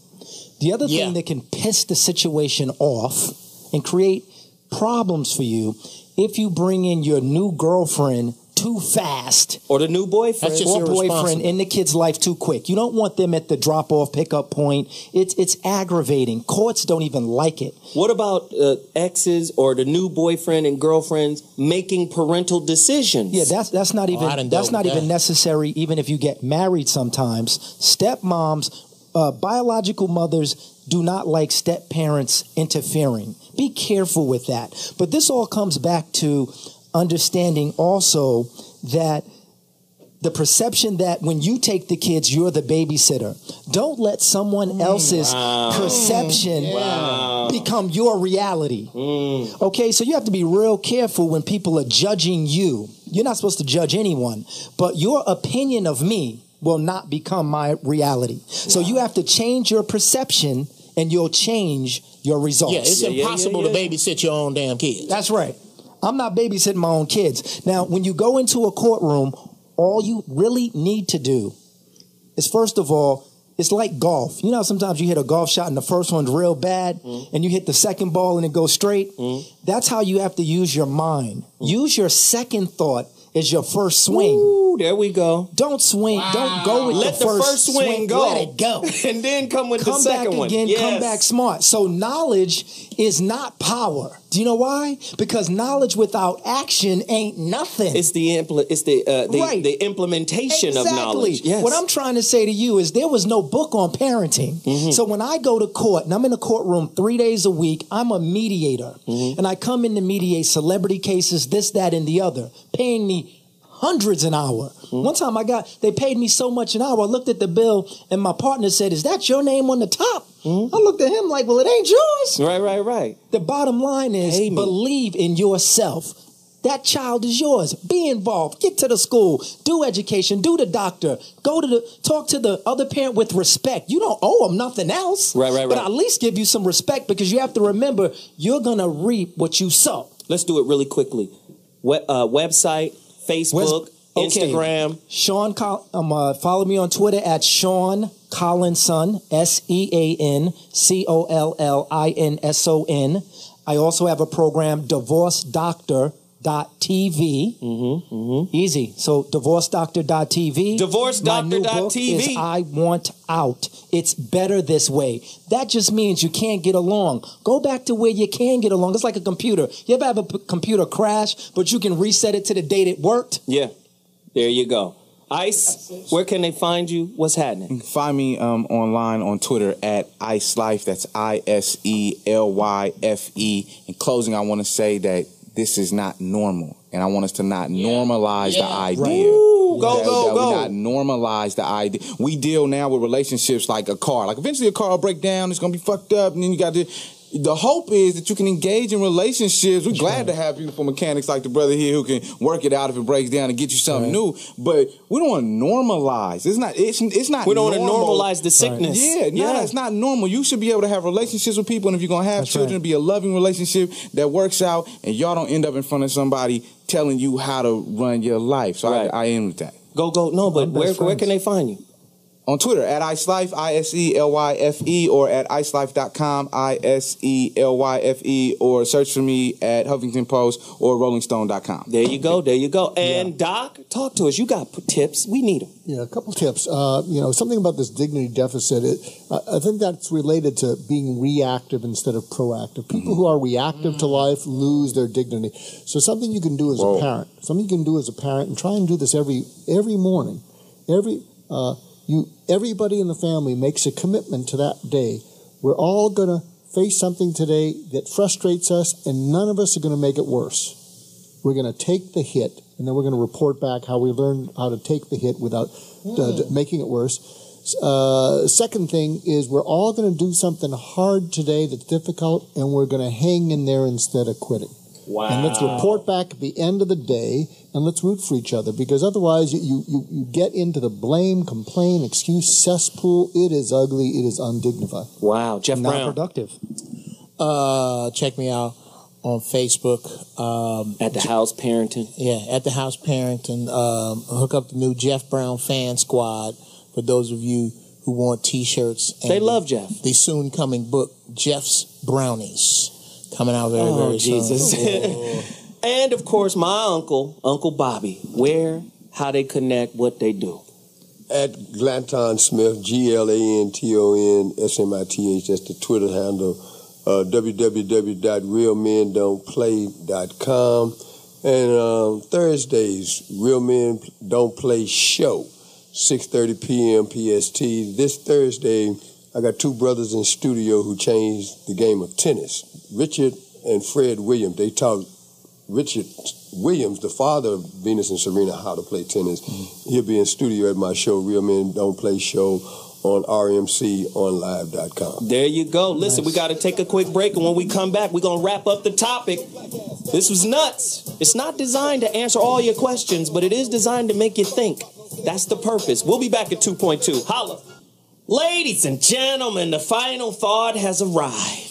The other thing that can piss the situation off and create problems for you, if you bring in your new girlfriend too fast, or the new boyfriend, or boyfriend in the kid's life too quick. You don't want them at the drop-off pickup point. It's aggravating. Courts don't even like it. What about exes or the new boyfriend and girlfriends making parental decisions? Yeah, that's not even necessary. Even if you get married, sometimes stepmoms, biological mothers do not like step parents interfering. Be careful with that. But this all comes back to understanding also that the perception that when you take the kids, you're the babysitter. Don't let someone else's perception become your reality. Okay, so you have to be real careful when people are judging you. You're not supposed to judge anyone, but your opinion of me will not become my reality. So you have to change your perception and you'll change your results. Yeah, it's impossible to babysit your own damn kids. That's right. I'm not babysitting my own kids. Now, when you go into a courtroom, all you really need to do is, first of all, it's like golf. You know, sometimes you hit a golf shot and the first one's real bad and you hit the second ball and it goes straight. That's how you have to use your mind. Use your second thought as your first swing. Ooh, there we go. Don't swing. Don't go with Let the first swing go. Let it go. And then come with the second one. Come back again. Yes. Come back smart. So knowledge is not power. Do you know why? Because knowledge without action ain't nothing. It's the implementation of knowledge. Yes. What I'm trying to say to you is there was no book on parenting. So when I go to court, and I'm in a courtroom 3 days a week, I'm a mediator. And I come in to mediate celebrity cases, this, that, and the other, paying me hundreds an hour. One time they paid me so much an hour, I looked at the bill and my partner said, "Is that your name on the top?" I looked at him like, well, it ain't yours. Right. The bottom line is believe in yourself. That child is yours. Be involved. Get to the school. Do education. Do the doctor. Talk to the other parent with respect. You don't owe them nothing else. But at least give you some respect, because you have to remember you're going to reap what you sow. Let's do it really quickly. Website, Facebook, Instagram. Sean, follow me on Twitter at Sean Collinson, SeanCollinson. I also have a program, DivorceDoctor.tv. Easy. So DivorceDoctor.tv. DivorceDoctor.tv. My new book is I Want Out. It's better this way. That just means you can't get along. Go back to where you can get along. It's like a computer. You ever have a computer crash, but you can reset it to the date it worked? Yeah. There you go. Ice, where can they find you? What's happening? You can find me online on Twitter at IceLife. That's ISELYFE. In closing, I want to say that this is not normal, and I want us to not normalize the idea. Go. We not normalize the idea. We deal now with relationships like a car. Like eventually a car will break down, it's gonna be fucked up, and then you got to. The hope is that you can engage in relationships. We're glad to have beautiful mechanics like the brother here who can work it out if it breaks down and get you something new. But we don't want to normalize. It's not. We don't want to normalize the sickness. It's not normal. You should be able to have relationships with people, and if you're gonna have children, be a loving relationship that works out, and y'all don't end up in front of somebody telling you how to run your life. So I end with that. Go. No, but where can they find you? On Twitter, at IceLife, ISELYFE, or at IceLife.com, ISELYFE, or search for me at Huffington Post or RollingStone.com. There you go. And Doc, talk to us. You got tips. We need them. Yeah, a couple tips. Something about this dignity deficit. I think that's related to being reactive instead of proactive. People who are reactive to life lose their dignity. So something you can do as a parent. Something you can do as a parent, and try and do this every morning. Everybody in the family makes a commitment to that day. We're all going to face something today that frustrates us, and none of us are going to make it worse. We're going to take the hit, and then we're going to report back how we learned how to take the hit without making it worse. Second thing is we're all going to do something hard today that's difficult, and we're going to hang in there instead of quitting. Wow. And let's report back at the end of the day, and let's root for each other, because otherwise you get into the blame, complain, excuse cesspool. It is ugly. It is undignified. Wow. Jeff Not Brown. productive. Check me out on Facebook. At the House Parenting. Yeah, at the House Parenting. Hook up the new Jeff Brown Fan Squad for those of you who want T-shirts. And They love Jeff. The soon coming book, Jeff's Brownies, coming out very, very Jesus. soon. And of course, my Uncle Bobby. Where, how they connect, what they do. At Glanton Smith, GLANTON SMITH. That's the Twitter handle. www.realmendon'tplay.com. And Thursdays, Real Men Don't Play Show, 6:30 p.m. PST. This Thursday, I got two brothers in studio who changed the game of tennis. Richard and Fred Williams. They taught Richard Williams, the father of Venus and Serena, how to play tennis. He'll be in studio at my show, Real Men Don't Play Show, on rmconlive.com. There you go. Listen, we got to take a quick break, and when we come back, we're going to wrap up the topic. This was nuts. It's not designed to answer all your questions, but it is designed to make you think. That's the purpose. We'll be back at 2.2. Holla. Ladies and gentlemen, the final thought has arrived.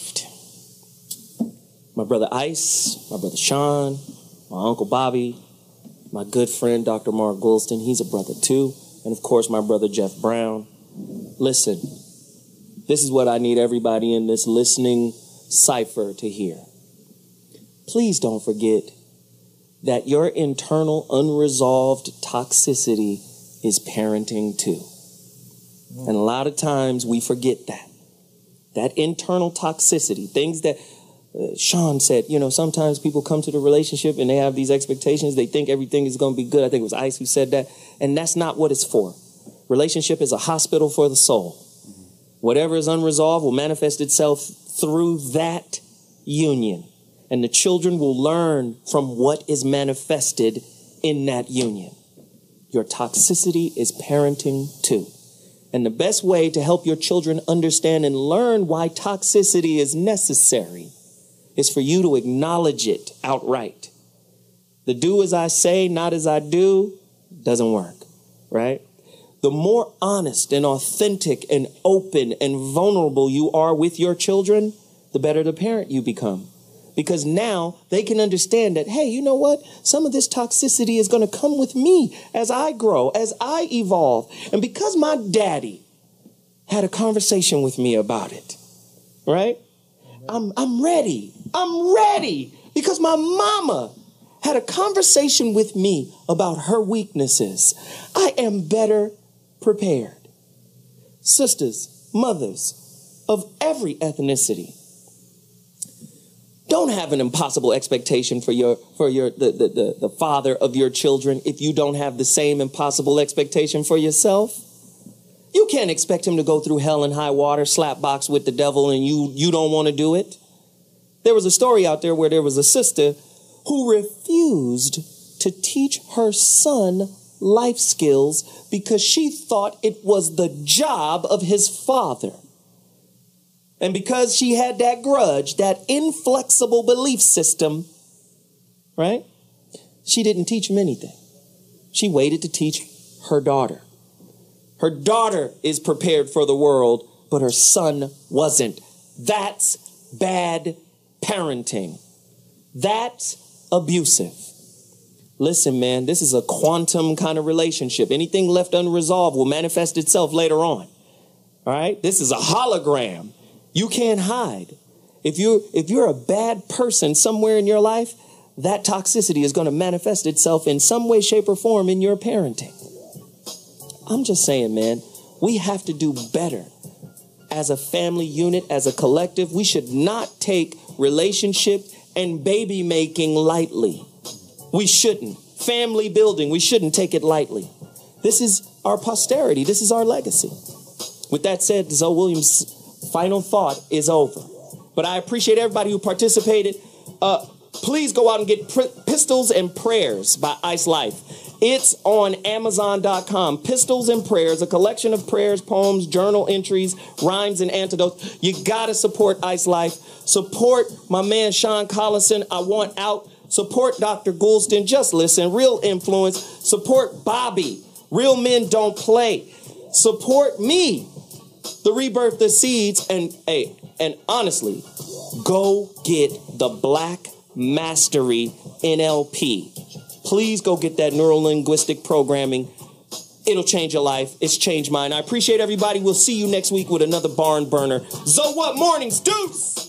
My brother Ice, my brother Sean, my Uncle Bobby, my good friend Dr. Mark Goulston, he's a brother too, and of course my brother Jeff Brown. Listen, this is what I need everybody in this listening cipher to hear. Please don't forget that your internal unresolved toxicity is parenting too. And a lot of times we forget that. That internal toxicity, things that Sean said, sometimes people come to the relationship and they have these expectations. They think everything is going to be good. I think it was Ice who said that. And that's not what it's for. Relationship is a hospital for the soul. Whatever is unresolved will manifest itself through that union. And the children will learn from what is manifested in that union. Your toxicity is parenting too. And the best way to help your children understand and learn why toxicity is necessary is for you to acknowledge it outright. The do as I say, not as I do, doesn't work, right? The more honest and authentic and open and vulnerable you are with your children, the better the parent you become. Because now they can understand that, hey, you know what? Some of this toxicity is going to come with me as I grow, as I evolve. And because my daddy had a conversation with me about it, right? I'm ready. I'm ready because my mama had a conversation with me about her weaknesses. I am better prepared. Sisters, mothers of every ethnicity, don't have an impossible expectation for the father of your children if you don't have the same impossible expectation for yourself. You can't expect him to go through hell and high water, slap box with the devil, and you don't want to do it. There was a story out there where there was a sister who refused to teach her son life skills because she thought it was the job of his father. And because she had that grudge, that inflexible belief system, right? She didn't teach him anything. She waited to teach her daughter. Her daughter is prepared for the world, but her son wasn't. That's bad parenting. That's abusive. Listen, man, this is a quantum kind of relationship. Anything left unresolved will manifest itself later on. All right? This is a hologram. You can't hide. If you're a bad person somewhere in your life, that toxicity is going to manifest itself in some way, shape, or form in your parenting. I'm just saying, man, we have to do better. As a family unit, as a collective, we should not take relationship and baby making lightly. We shouldn't. Family building, we shouldn't take it lightly. This is our posterity. This is our legacy. With that said, Zoe Williams' final thought is over. But I appreciate everybody who participated. Please go out and get Pistols and Prayers by Ice Life. It's on Amazon.com. Pistols and Prayers, a collection of prayers, poems, journal entries, rhymes, and antidotes. You gotta support Ice Life. Support my man Sean Collison. I Want Out. Support Dr. Goulston. Just listen. Real influence. Support Bobby. Real Men Don't Play. Support me. The Rebirth the Seeds. And honestly, go get the Black Mastery NLP. Please go get that neuro-linguistic programming. It'll change your life. It's changed mine. I appreciate everybody. We'll see you next week with another barn burner. So what mornings, deuce!